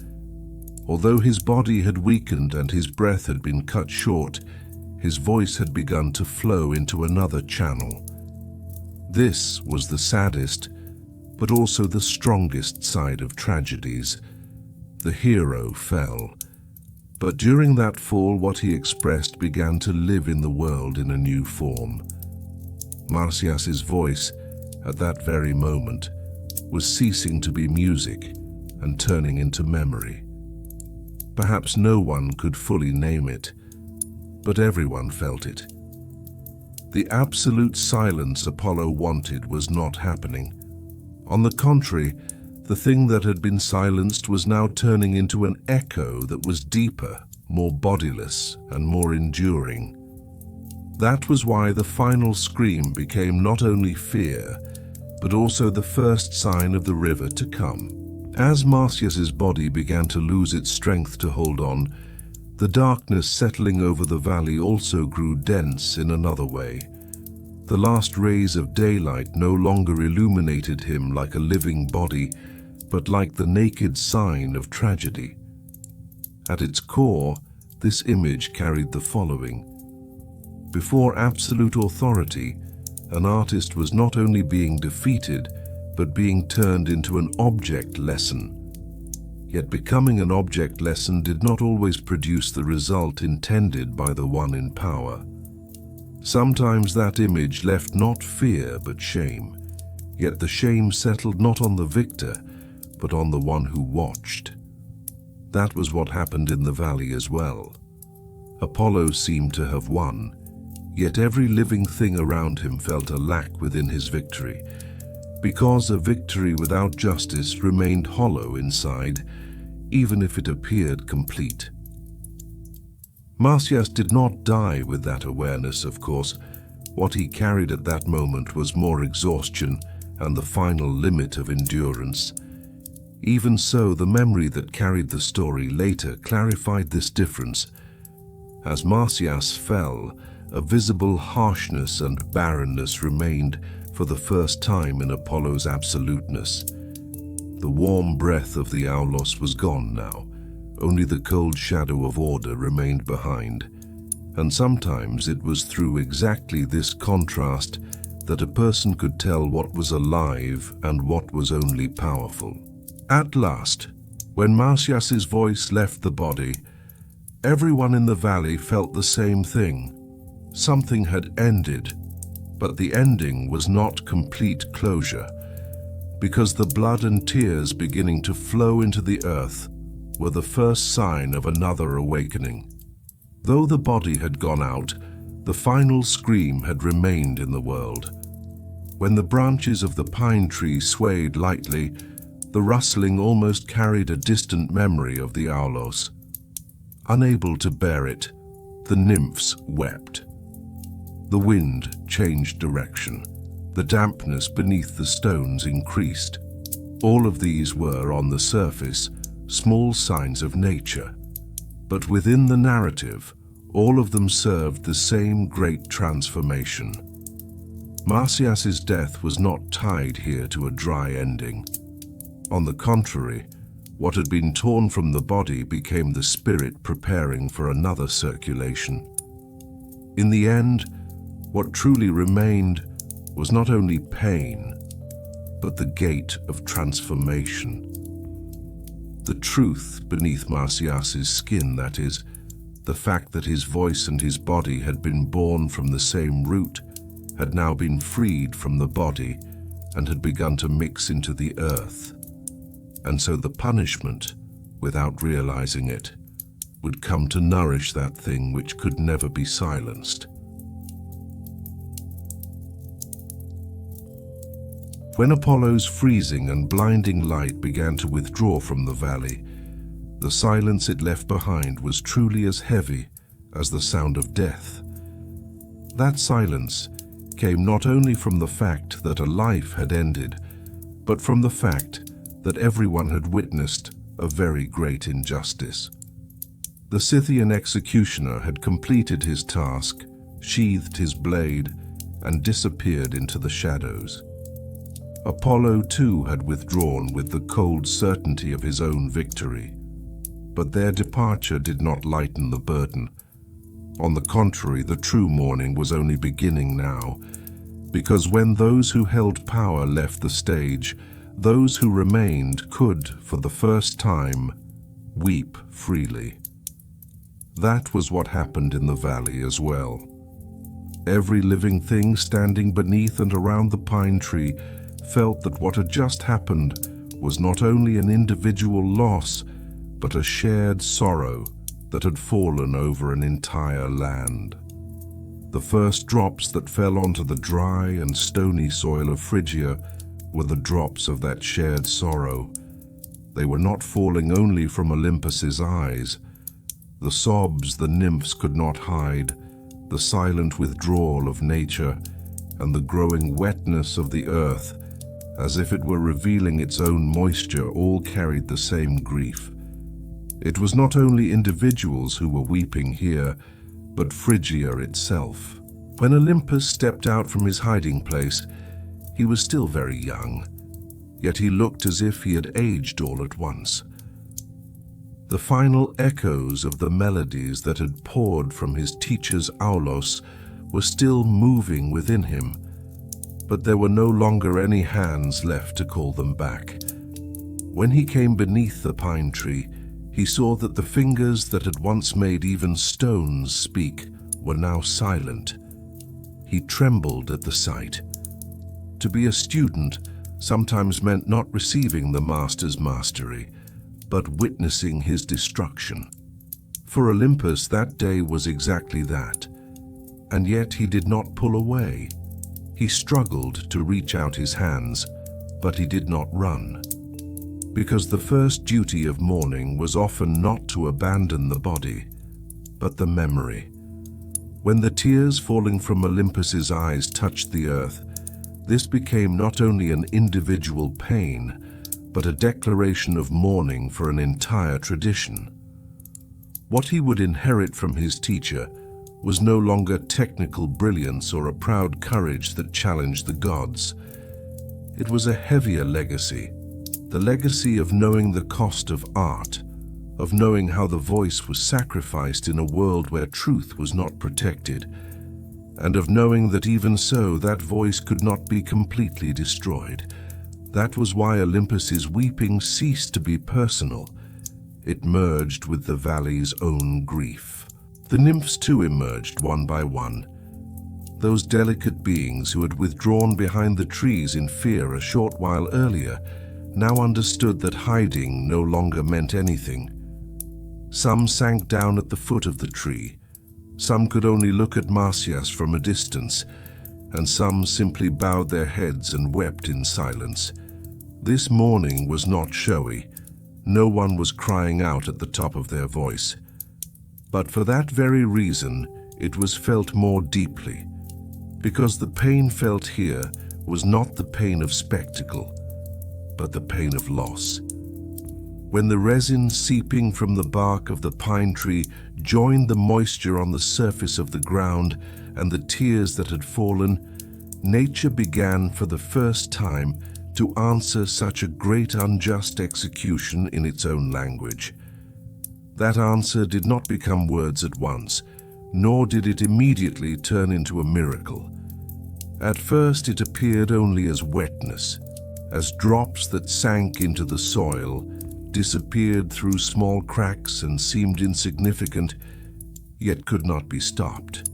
Although his body had weakened and his breath had been cut short, his voice had begun to flow into another channel. This was the saddest, but also the strongest side of tragedies. The hero fell, but during that fall what he expressed began to live in the world in a new form. Marsyas's voice, at that very moment, was ceasing to be music and turning into memory. Perhaps no one could fully name it, but everyone felt it. The absolute silence Apollo wanted was not happening. On the contrary, the thing that had been silenced was now turning into an echo that was deeper, more bodiless, and more enduring. That was why the final scream became not only fear, but also the first sign of the river to come. As Marsyas's body began to lose its strength to hold on, the darkness settling over the valley also grew dense in another way. The last rays of daylight no longer illuminated him like a living body, but like the naked sign of tragedy. At its core, this image carried the following. Before absolute authority, an artist was not only being defeated, but being turned into an object lesson. Yet becoming an object lesson did not always produce the result intended by the one in power. Sometimes that image left not fear but shame, yet the shame settled not on the victor, but on the one who watched. That was what happened in the valley as well. Apollo seemed to have won, yet every living thing around him felt a lack within his victory, because a victory without justice remained hollow inside, even if it appeared complete. Marsyas did not die with that awareness, of course. What he carried at that moment was more exhaustion and the final limit of endurance. Even so, the memory that carried the story later clarified this difference. As Marsyas fell, a visible harshness and barrenness remained for the first time in Apollo's absoluteness. The warm breath of the Aulos was gone now. Only the cold shadow of order remained behind. And sometimes it was through exactly this contrast that a person could tell what was alive and what was only powerful. At last, when Marsyas's voice left the body, everyone in the valley felt the same thing. Something had ended, but the ending was not complete closure, because the blood and tears beginning to flow into the earth were the first sign of another awakening. Though the body had gone out, the final scream had remained in the world. When the branches of the pine tree swayed lightly, the rustling almost carried a distant memory of the Aulos. Unable to bear it, the nymphs wept. The wind changed direction. The dampness beneath the stones increased. All of these were, on the surface, small signs of nature. But within the narrative, all of them served the same great transformation. Marsyas's death was not tied here to a dry ending. On the contrary, what had been torn from the body became the spirit preparing for another circulation. In the end, what truly remained was not only pain, but the gate of transformation. The truth beneath Marsyas's skin, that is, the fact that his voice and his body had been born from the same root, had now been freed from the body and had begun to mix into the earth. And so the punishment, without realizing it, would come to nourish that thing which could never be silenced. When Apollo's freezing and blinding light began to withdraw from the valley, the silence it left behind was truly as heavy as the sound of death. That silence came not only from the fact that a life had ended, but from the fact that everyone had witnessed a very great injustice. The Scythian executioner had completed his task, sheathed his blade, and disappeared into the shadows. Apollo too had withdrawn with the cold certainty of his own victory. But their departure did not lighten the burden. On the contrary, the true mourning was only beginning now, because when those who held power left the stage, those who remained could, for the first time, weep freely. That was what happened in the valley as well. Every living thing standing beneath and around the pine tree felt that what had just happened was not only an individual loss, but a shared sorrow that had fallen over an entire land. The first drops that fell onto the dry and stony soil of Phrygia were the drops of that shared sorrow. They were not falling only from Olympus's eyes. The sobs the nymphs could not hide, the silent withdrawal of nature, and the growing wetness of the earth, as if it were revealing its own moisture, all carried the same grief. It was not only individuals who were weeping here, but Phrygia itself. When Olympus stepped out from his hiding place, he was still very young, yet he looked as if he had aged all at once. The final echoes of the melodies that had poured from his teacher's aulos were still moving within him, but there were no longer any hands left to call them back. When he came beneath the pine tree, he saw that the fingers that had once made even stones speak were now silent. He trembled at the sight. To be a student sometimes meant not receiving the master's mastery, but witnessing his destruction. For Olympus, that day was exactly that, and yet he did not pull away. He struggled to reach out his hands, but he did not run. Because the first duty of mourning was often not to abandon the body, but the memory. When the tears falling from Olympus's eyes touched the earth, this became not only an individual pain, but a declaration of mourning for an entire tradition. What he would inherit from his teacher was no longer technical brilliance or a proud courage that challenged the gods. It was a heavier legacy, the legacy of knowing the cost of art, of knowing how the voice was sacrificed in a world where truth was not protected, and of knowing that even so that voice could not be completely destroyed. That was why Olympus's weeping ceased to be personal. It merged with the valley's own grief. The nymphs too emerged one by one. Those delicate beings who had withdrawn behind the trees in fear a short while earlier now understood that hiding no longer meant anything. Some sank down at the foot of the tree. Some could only look at Marsyas from a distance, and some simply bowed their heads and wept in silence. This mourning was not showy. No one was crying out at the top of their voice. But for that very reason, it was felt more deeply, because the pain felt here was not the pain of spectacle, but the pain of loss. When the resin seeping from the bark of the pine tree joined the moisture on the surface of the ground and the tears that had fallen, nature began for the first time to answer such a great unjust execution in its own language. That answer did not become words at once, nor did it immediately turn into a miracle. At first it appeared only as wetness, as drops that sank into the soil, disappeared through small cracks and seemed insignificant, yet could not be stopped.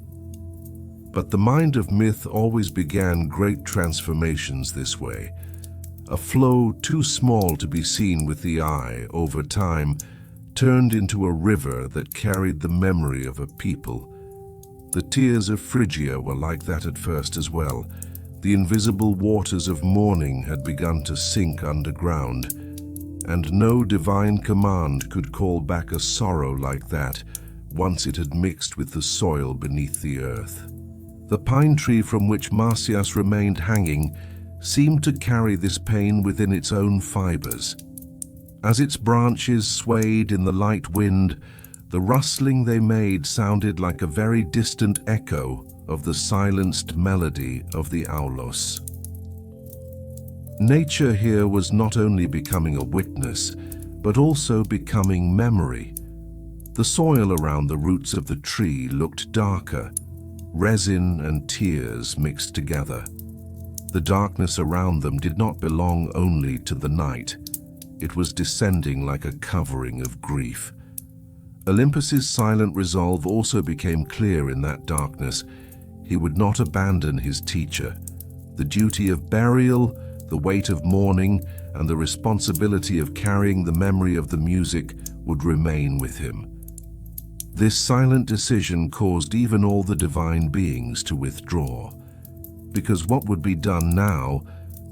But the mind of myth always began great transformations this way. A flow too small to be seen with the eye, over time, turned into a river that carried the memory of a people. The tears of Phrygia were like that at first as well. The invisible waters of mourning had begun to sink underground, and no divine command could call back a sorrow like that once it had mixed with the soil beneath the earth. The pine tree from which Marsyas remained hanging seemed to carry this pain within its own fibers. As its branches swayed in the light wind, the rustling they made sounded like a very distant echo of the silenced melody of the aulos. Nature here was not only becoming a witness, but also becoming memory. The soil around the roots of the tree looked darker, resin and tears mixed together. The darkness around them did not belong only to the night. It was descending like a covering of grief. Olympus's silent resolve also became clear in that darkness. He would not abandon his teacher. The duty of burial, the weight of mourning, and the responsibility of carrying the memory of the music would remain with him. This silent decision caused even all the divine beings to withdraw, because what would be done now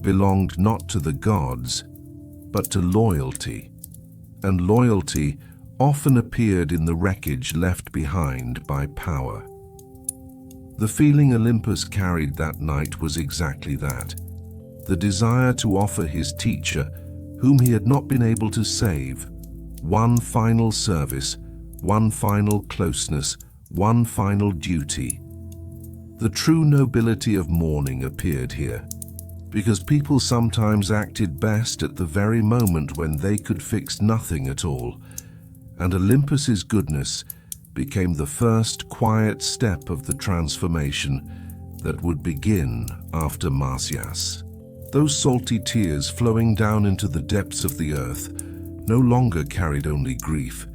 belonged not to the gods, but to loyalty, and loyalty often appeared in the wreckage left behind by power. The feeling Olympus carried that night was exactly that, the desire to offer his teacher, whom he had not been able to save, one final service, one final closeness, one final duty. The true nobility of mourning appeared here, because people sometimes acted best at the very moment when they could fix nothing at all, and Olympus's goodness became the first quiet step of the transformation that would begin after Marsyas. Those salty tears flowing down into the depths of the earth no longer carried only grief.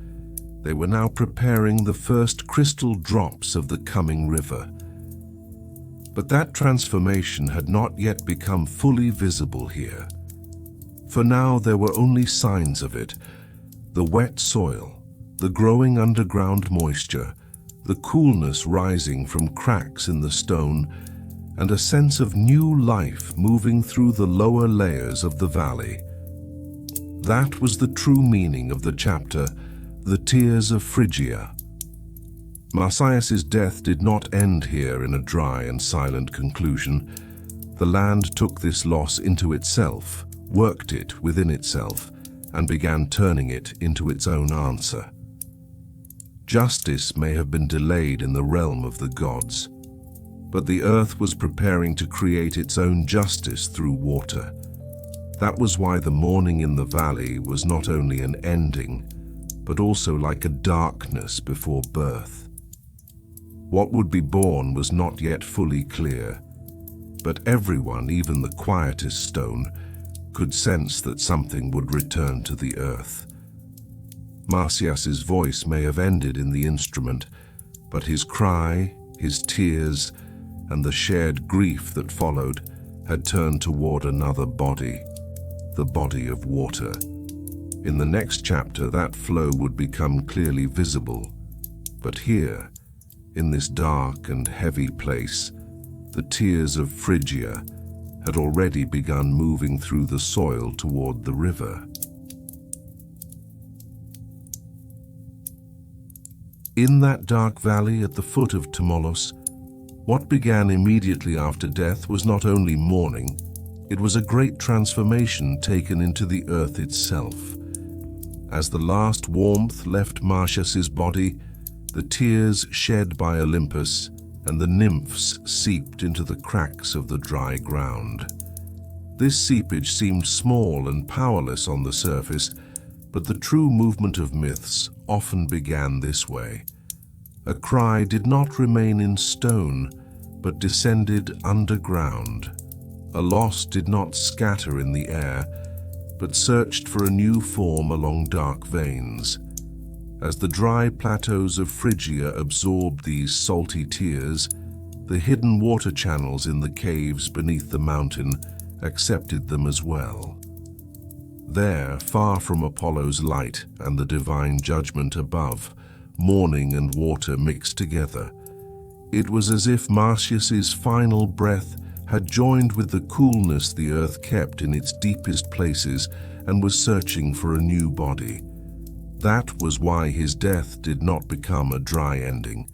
They were now preparing the first crystal drops of the coming river. But that transformation had not yet become fully visible here. For now there were only signs of it: the wet soil, the growing underground moisture, the coolness rising from cracks in the stone, and a sense of new life moving through the lower layers of the valley. That was the true meaning of the chapter, The Tears of Phrygia. Marsyas's death did not end here in a dry and silent conclusion. The land took this loss into itself, worked it within itself, and began turning it into its own answer. Justice may have been delayed in the realm of the gods, but the earth was preparing to create its own justice through water. That was why the mourning in the valley was not only an ending, but also like a darkness before birth. What would be born was not yet fully clear, but everyone, even the quietest stone, could sense that something would return to the earth. Marsyas's voice may have ended in the instrument, but his cry, his tears, and the shared grief that followed had turned toward another body, the body of water. In the next chapter, that flow would become clearly visible. But here, in this dark and heavy place, the tears of Phrygia had already begun moving through the soil toward the river. In that dark valley at the foot of Tmolos, what began immediately after death was not only mourning, it was a great transformation taken into the earth itself. As the last warmth left Marsyas's body, the tears shed by Olympus and the nymphs seeped into the cracks of the dry ground. This seepage seemed small and powerless on the surface, but the true movement of myths often began this way. A cry did not remain in stone, but descended underground. A loss did not scatter in the air, but searched for a new form along dark veins. As the dry plateaus of Phrygia absorbed these salty tears, the hidden water channels in the caves beneath the mountain accepted them as well. There, far from Apollo's light and the divine judgment above, mourning and water mixed together. It was as if Marsyas's final breath had joined with the coolness the earth kept in its deepest places and was searching for a new body. That was why his death did not become a dry ending.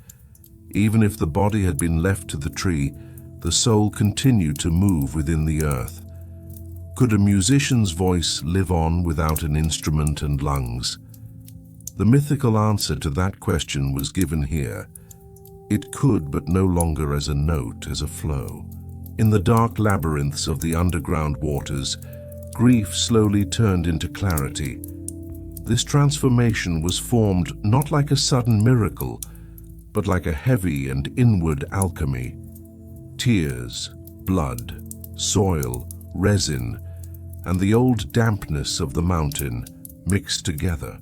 Even if the body had been left to the tree, the soul continued to move within the earth. Could a musician's voice live on without an instrument and lungs? The mythical answer to that question was given here. It could, but no longer as a note, as a flow. In the dark labyrinths of the underground waters, grief slowly turned into clarity. This transformation was formed not like a sudden miracle, but like a heavy and inward alchemy. Tears, blood, soil, resin, and the old dampness of the mountain mixed together.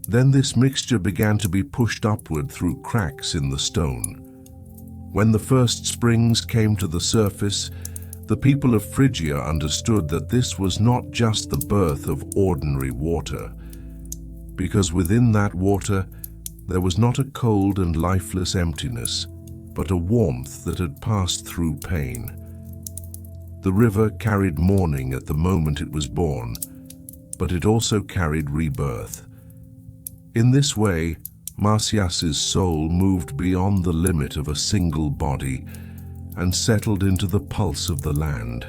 Then this mixture began to be pushed upward through cracks in the stone. When the first springs came to the surface, the people of Phrygia understood that this was not just the birth of ordinary water, because within that water there was not a cold and lifeless emptiness, but a warmth that had passed through pain. The river carried mourning at the moment it was born, but it also carried rebirth. In this way, Marsyas's soul moved beyond the limit of a single body and settled into the pulse of the land.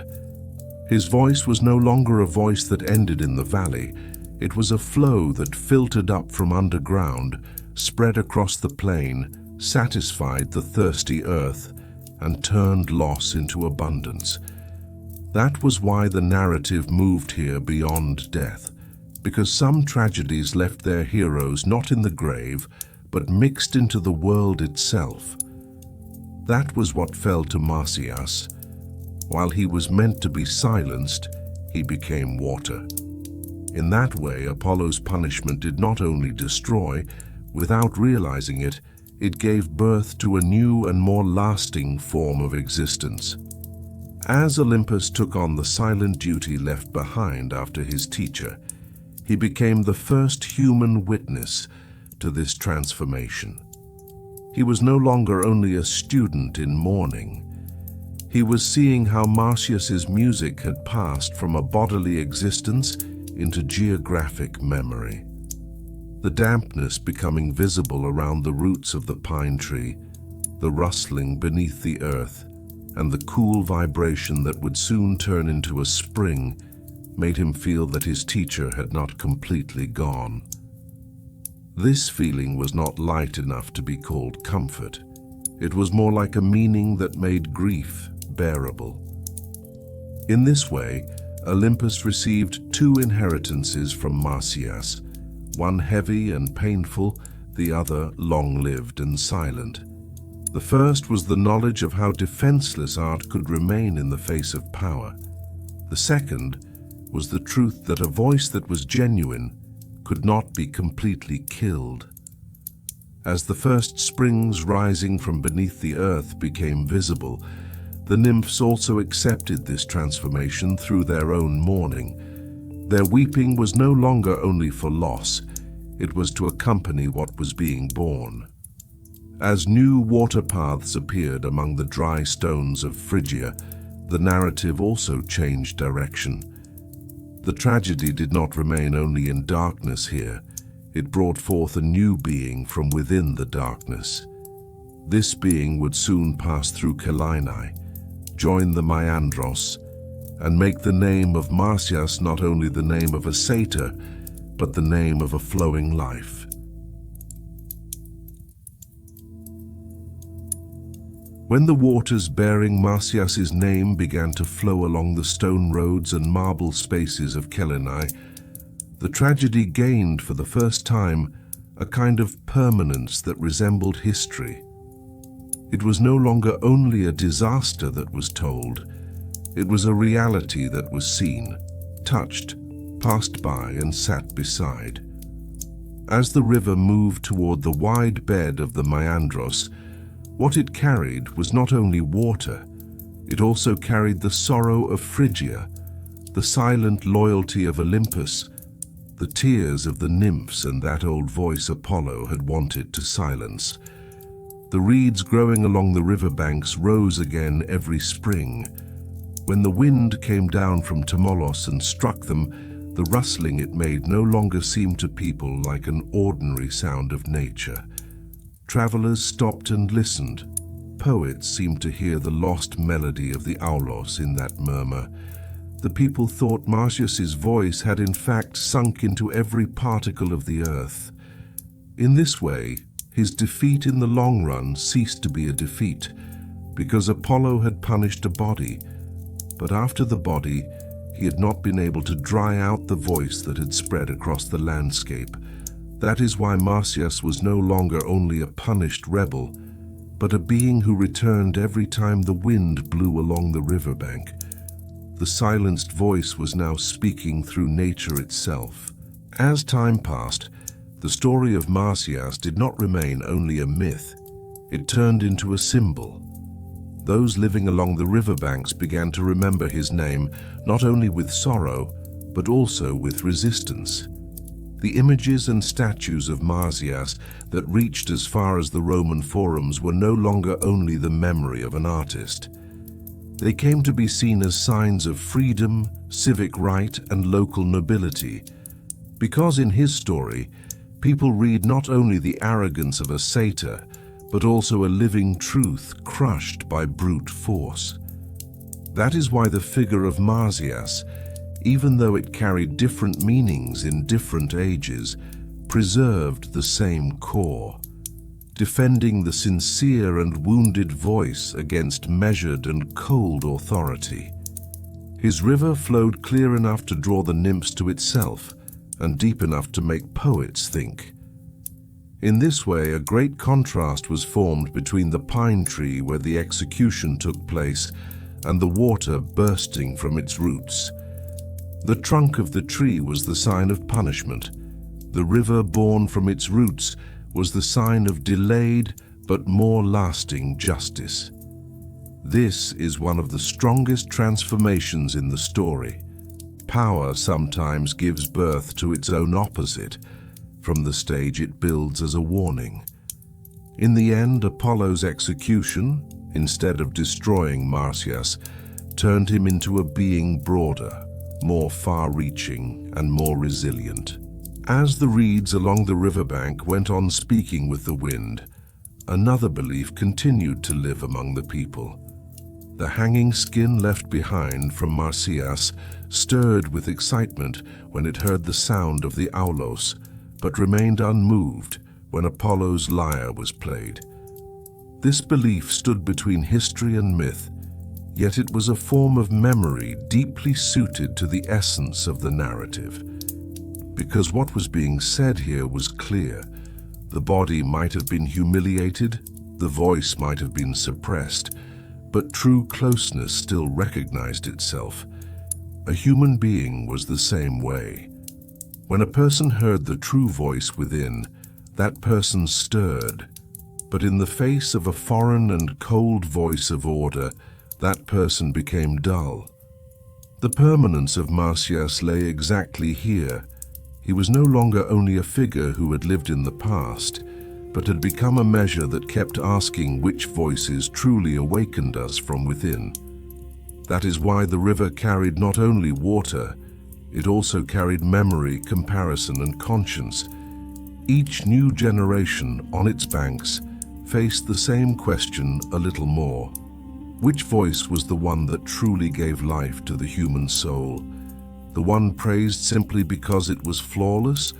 His voice was no longer a voice that ended in the valley. It was a flow that filtered up from underground, spread across the plain, satisfied the thirsty earth, and turned loss into abundance. That was why the narrative moved here beyond death, because some tragedies left their heroes not in the grave, but mixed into the world itself. That was what fell to Marsyas. While he was meant to be silenced, he became water. In that way, Apollo's punishment did not only destroy, without realizing it, it gave birth to a new and more lasting form of existence. As Olympus took on the silent duty left behind after his teacher, he became the first human witness to this transformation. He was no longer only a student in mourning. He was seeing how Marsyas's music had passed from a bodily existence into geographic memory. The dampness becoming visible around the roots of the pine tree, the rustling beneath the earth, and the cool vibration that would soon turn into a spring made him feel that his teacher had not completely gone. This feeling was not light enough to be called comfort. It was more like a meaning that made grief bearable. In this way, Olympus received two inheritances from Marsyas, one heavy and painful, the other long-lived and silent. The first was the knowledge of how defenseless art could remain in the face of power. The second was the truth that a voice that was genuine could not be completely killed. As the first springs rising from beneath the earth became visible, the nymphs also accepted this transformation through their own mourning. Their weeping was no longer only for loss, it was to accompany what was being born. As new water paths appeared among the dry stones of Phrygia, the narrative also changed direction. The tragedy did not remain only in darkness here. It brought forth a new being from within the darkness. This being would soon pass through Kelaini, join the Myandros, and make the name of Marsyas not only the name of a satyr, but the name of a flowing life. When the waters bearing Marsyas's name began to flow along the stone roads and marble spaces of Kelaini, the tragedy gained for the first time a kind of permanence that resembled history. It was no longer only a disaster that was told, it was a reality that was seen, touched, passed by and sat beside. As the river moved toward the wide bed of the Myandros, what it carried was not only water, it also carried the sorrow of Phrygia, the silent loyalty of Olympus, the tears of the nymphs and that old voice Apollo had wanted to silence. The reeds growing along the riverbanks rose again every spring. When the wind came down from Tmolos and struck them, the rustling it made no longer seemed to people like an ordinary sound of nature. Travelers stopped and listened. Poets seemed to hear the lost melody of the aulos in that murmur. The people thought Marsyas's voice had in fact sunk into every particle of the earth. In this way, his defeat in the long run ceased to be a defeat, because Apollo had punished a body, but after the body, he had not been able to dry out the voice that had spread across the landscape. That is why Marsyas was no longer only a punished rebel, but a being who returned every time the wind blew along the riverbank. The silenced voice was now speaking through nature itself. As time passed, the story of Marsyas did not remain only a myth. It turned into a symbol. Those living along the riverbanks began to remember his name not only with sorrow, but also with resistance. The images and statues of Marsyas that reached as far as the Roman forums were no longer only the memory of an artist. They came to be seen as signs of freedom, civic right, and local nobility. Because in his story, people read not only the arrogance of a satyr, but also a living truth crushed by brute force. That is why the figure of Marsyas, even though it carried different meanings in different ages, preserved the same core, defending the sincere and wounded voice against measured and cold authority. His river flowed clear enough to draw the nymphs to itself, and deep enough to make poets think. In this way, a great contrast was formed between the pine tree where the execution took place and the water bursting from its roots. The trunk of the tree was the sign of punishment. The river born from its roots was the sign of delayed but more lasting justice. This is one of the strongest transformations in the story. Power sometimes gives birth to its own opposite. From the stage it builds as a warning. In the end, Apollo's execution, instead of destroying Marsyas, turned him into a being broader, more far-reaching and more resilient. As the reeds along the riverbank went on speaking with the wind, another belief continued to live among the people. The hanging skin left behind from Marsyas stirred with excitement when it heard the sound of the aulos, but remained unmoved when Apollo's lyre was played. This belief stood between history and myth, yet it was a form of memory deeply suited to the essence of the narrative. Because what was being said here was clear. The body might have been humiliated, the voice might have been suppressed, but true closeness still recognized itself. A human being was the same way. When a person heard the true voice within, that person stirred. But in the face of a foreign and cold voice of order, that person became dull. The permanence of Marsyas lay exactly here. He was no longer only a figure who had lived in the past, but had become a measure that kept asking which voices truly awakened us from within. That is why the river carried not only water, it also carried memory, comparison, and conscience. Each new generation on its banks faced the same question a little more. Which voice was the one that truly gave life to the human soul? The one praised simply because it was flawless,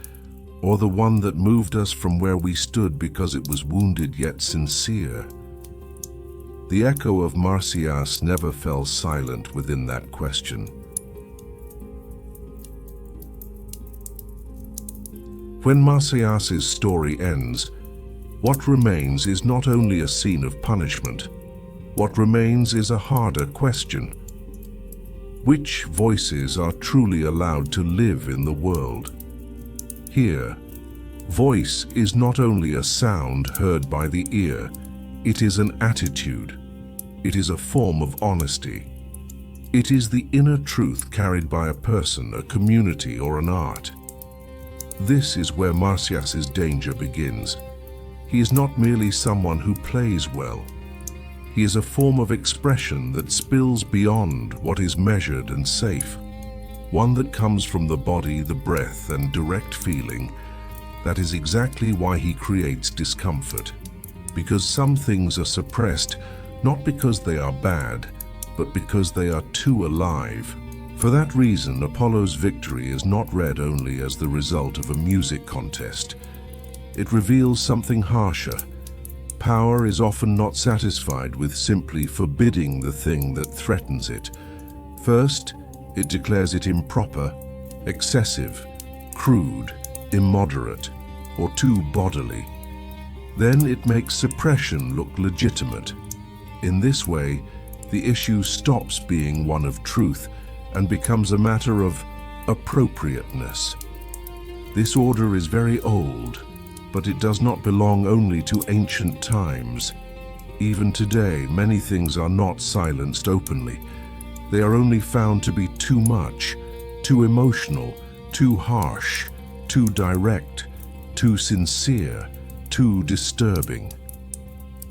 or the one that moved us from where we stood because it was wounded yet sincere? The echo of Marsyas never fell silent within that question. When Marsyas's story ends, what remains is not only a scene of punishment. What remains is a harder question. Which voices are truly allowed to live in the world? Here, voice is not only a sound heard by the ear, it is an attitude. It is a form of honesty. It is the inner truth carried by a person, a community, or an art. This is where Marsyas's danger begins. He is not merely someone who plays well. He is a form of expression that spills beyond what is measured and safe. One that comes from the body, the breath, and direct feeling. That is exactly why he creates discomfort. because some things are suppressed not because they are bad, but because they are too alive. For that reason, Apollo's victory is not read only as the result of a music contest. It reveals something harsher. Power is often not satisfied with simply forbidding the thing that threatens it. First, it declares it improper, excessive, crude, immoderate, or too bodily. Then it makes suppression look legitimate. In this way, the issue stops being one of truth and becomes a matter of appropriateness. This order is very old, but it does not belong only to ancient times. Even today, many things are not silenced openly. They are only found to be too much, too emotional, too harsh, too direct, too sincere, too disturbing.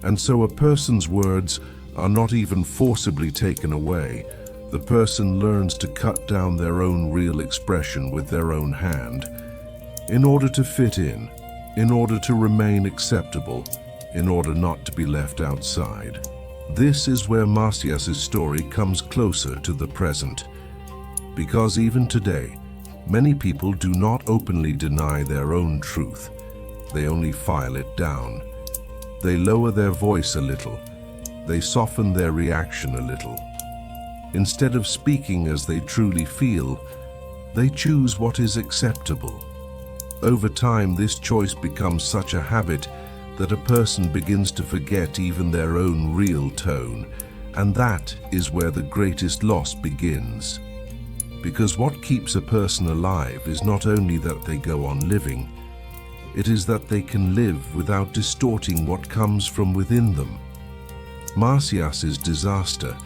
And so a person's words are not even forcibly taken away. The person learns to cut down their own real expression with their own hand, in order to fit in order to remain acceptable, in order not to be left outside. This is where Marsyas' story comes closer to the present, because even today, many people do not openly deny their own truth. They only file it down. They lower their voice a little. They soften their reaction a little. Instead of speaking as they truly feel, they choose what is acceptable. Over time, this choice becomes such a habit that a person begins to forget even their own real tone, and that is where the greatest loss begins. Because what keeps a person alive is not only that they go on living, it is that they can live without distorting what comes from within them. Marsyas' disaster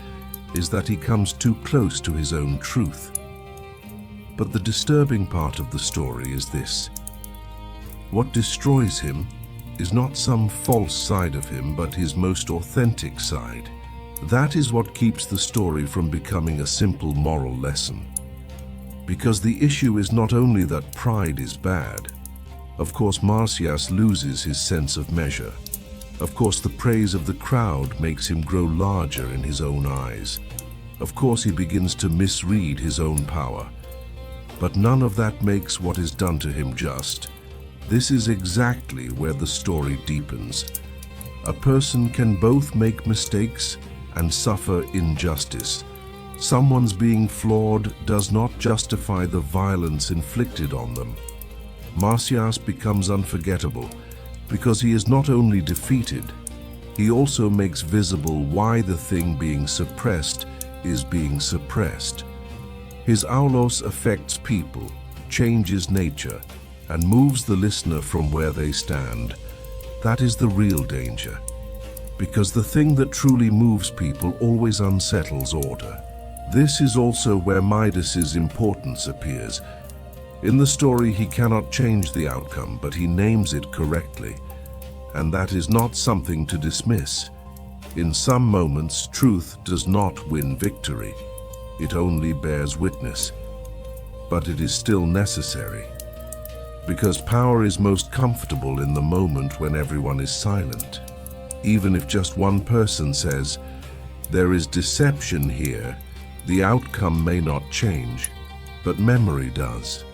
is that he comes too close to his own truth. But the disturbing part of the story is this: what destroys him is not some false side of him, but his most authentic side. That is what keeps the story from becoming a simple moral lesson. Because the issue is not only that pride is bad. Of course, Marsyas loses his sense of measure. Of course, the praise of the crowd makes him grow larger in his own eyes. Of course, he begins to misread his own power. But none of that makes what is done to him just. This is exactly where the story deepens. A person can both make mistakes and suffer injustice. Someone's being flawed does not justify the violence inflicted on them. Marsyas becomes unforgettable because he is not only defeated, he also makes visible why the thing being suppressed is being suppressed. His aulos affects people, changes nature, and moves the listener from where they stand. That is the real danger, because the thing that truly moves people always unsettles order. This is also where Midas's importance appears. In the story, he cannot change the outcome, but he names it correctly, and that is not something to dismiss. In some moments, truth does not win victory. It only bears witness, but it is still necessary. Because power is most comfortable in the moment when everyone is silent. Even if just one person says, "There is deception here," the outcome may not change, but memory does.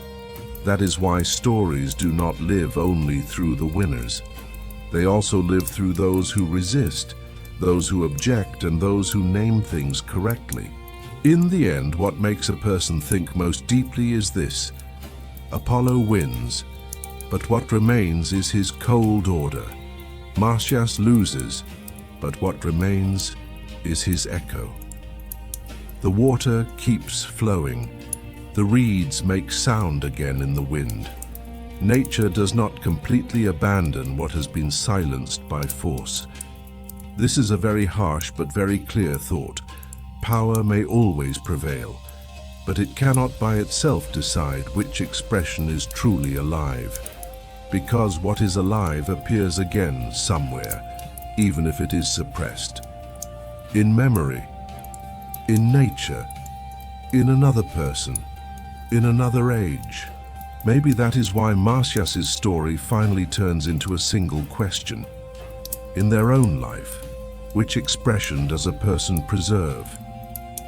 That is why stories do not live only through the winners. They also live through those who resist, those who object, and those who name things correctly. In the end, what makes a person think most deeply is this: Apollo wins, but what remains is his cold order. Marsyas loses, but what remains is his echo. The water keeps flowing. The reeds make sound again in the wind. Nature does not completely abandon what has been silenced by force. This is a very harsh but very clear thought. Power may always prevail, but it cannot by itself decide which expression is truly alive, because what is alive appears again somewhere, even if it is suppressed. In memory, in nature, in another person, in another age. Maybe that is why Marsyas' story finally turns into a single question. in their own life. Which expression does a person preserve?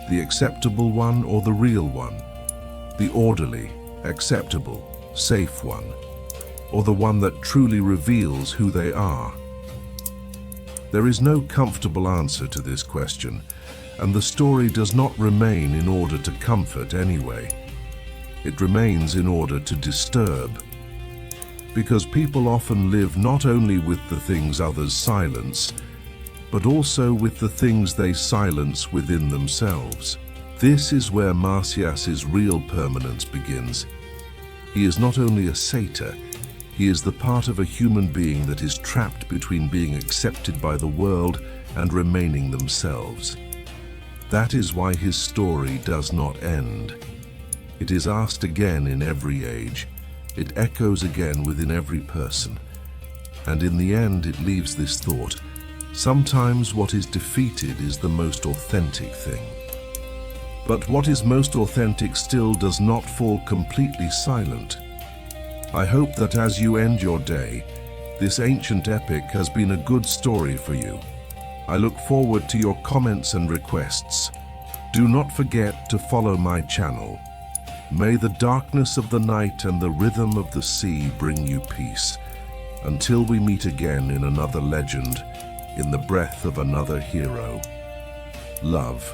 The acceptable one or the real one? The orderly, acceptable, safe one? Or the one that truly reveals who they are? There is no comfortable answer to this question, and the story does not remain in order to comfort anyway. It remains in order to disturb. Because people often live not only with the things others silence, but also with the things they silence within themselves. This is where Marsyas's real permanence begins. He is not only a satyr, he is the part of a human being that is trapped between being accepted by the world and remaining themselves. That is why his story does not end. It is asked again in every age. It echoes again within every person. And in the end it leaves this thought: sometimes what is defeated is the most authentic thing. But what is most authentic still does not fall completely silent. I hope that as you end your day, this ancient epic has been a good story for you. I look forward to your comments and requests. Do not forget to follow my channel. May the darkness of the night and the rhythm of the sea bring you peace. Until we meet again in another legend, in the breath of another hero. Love.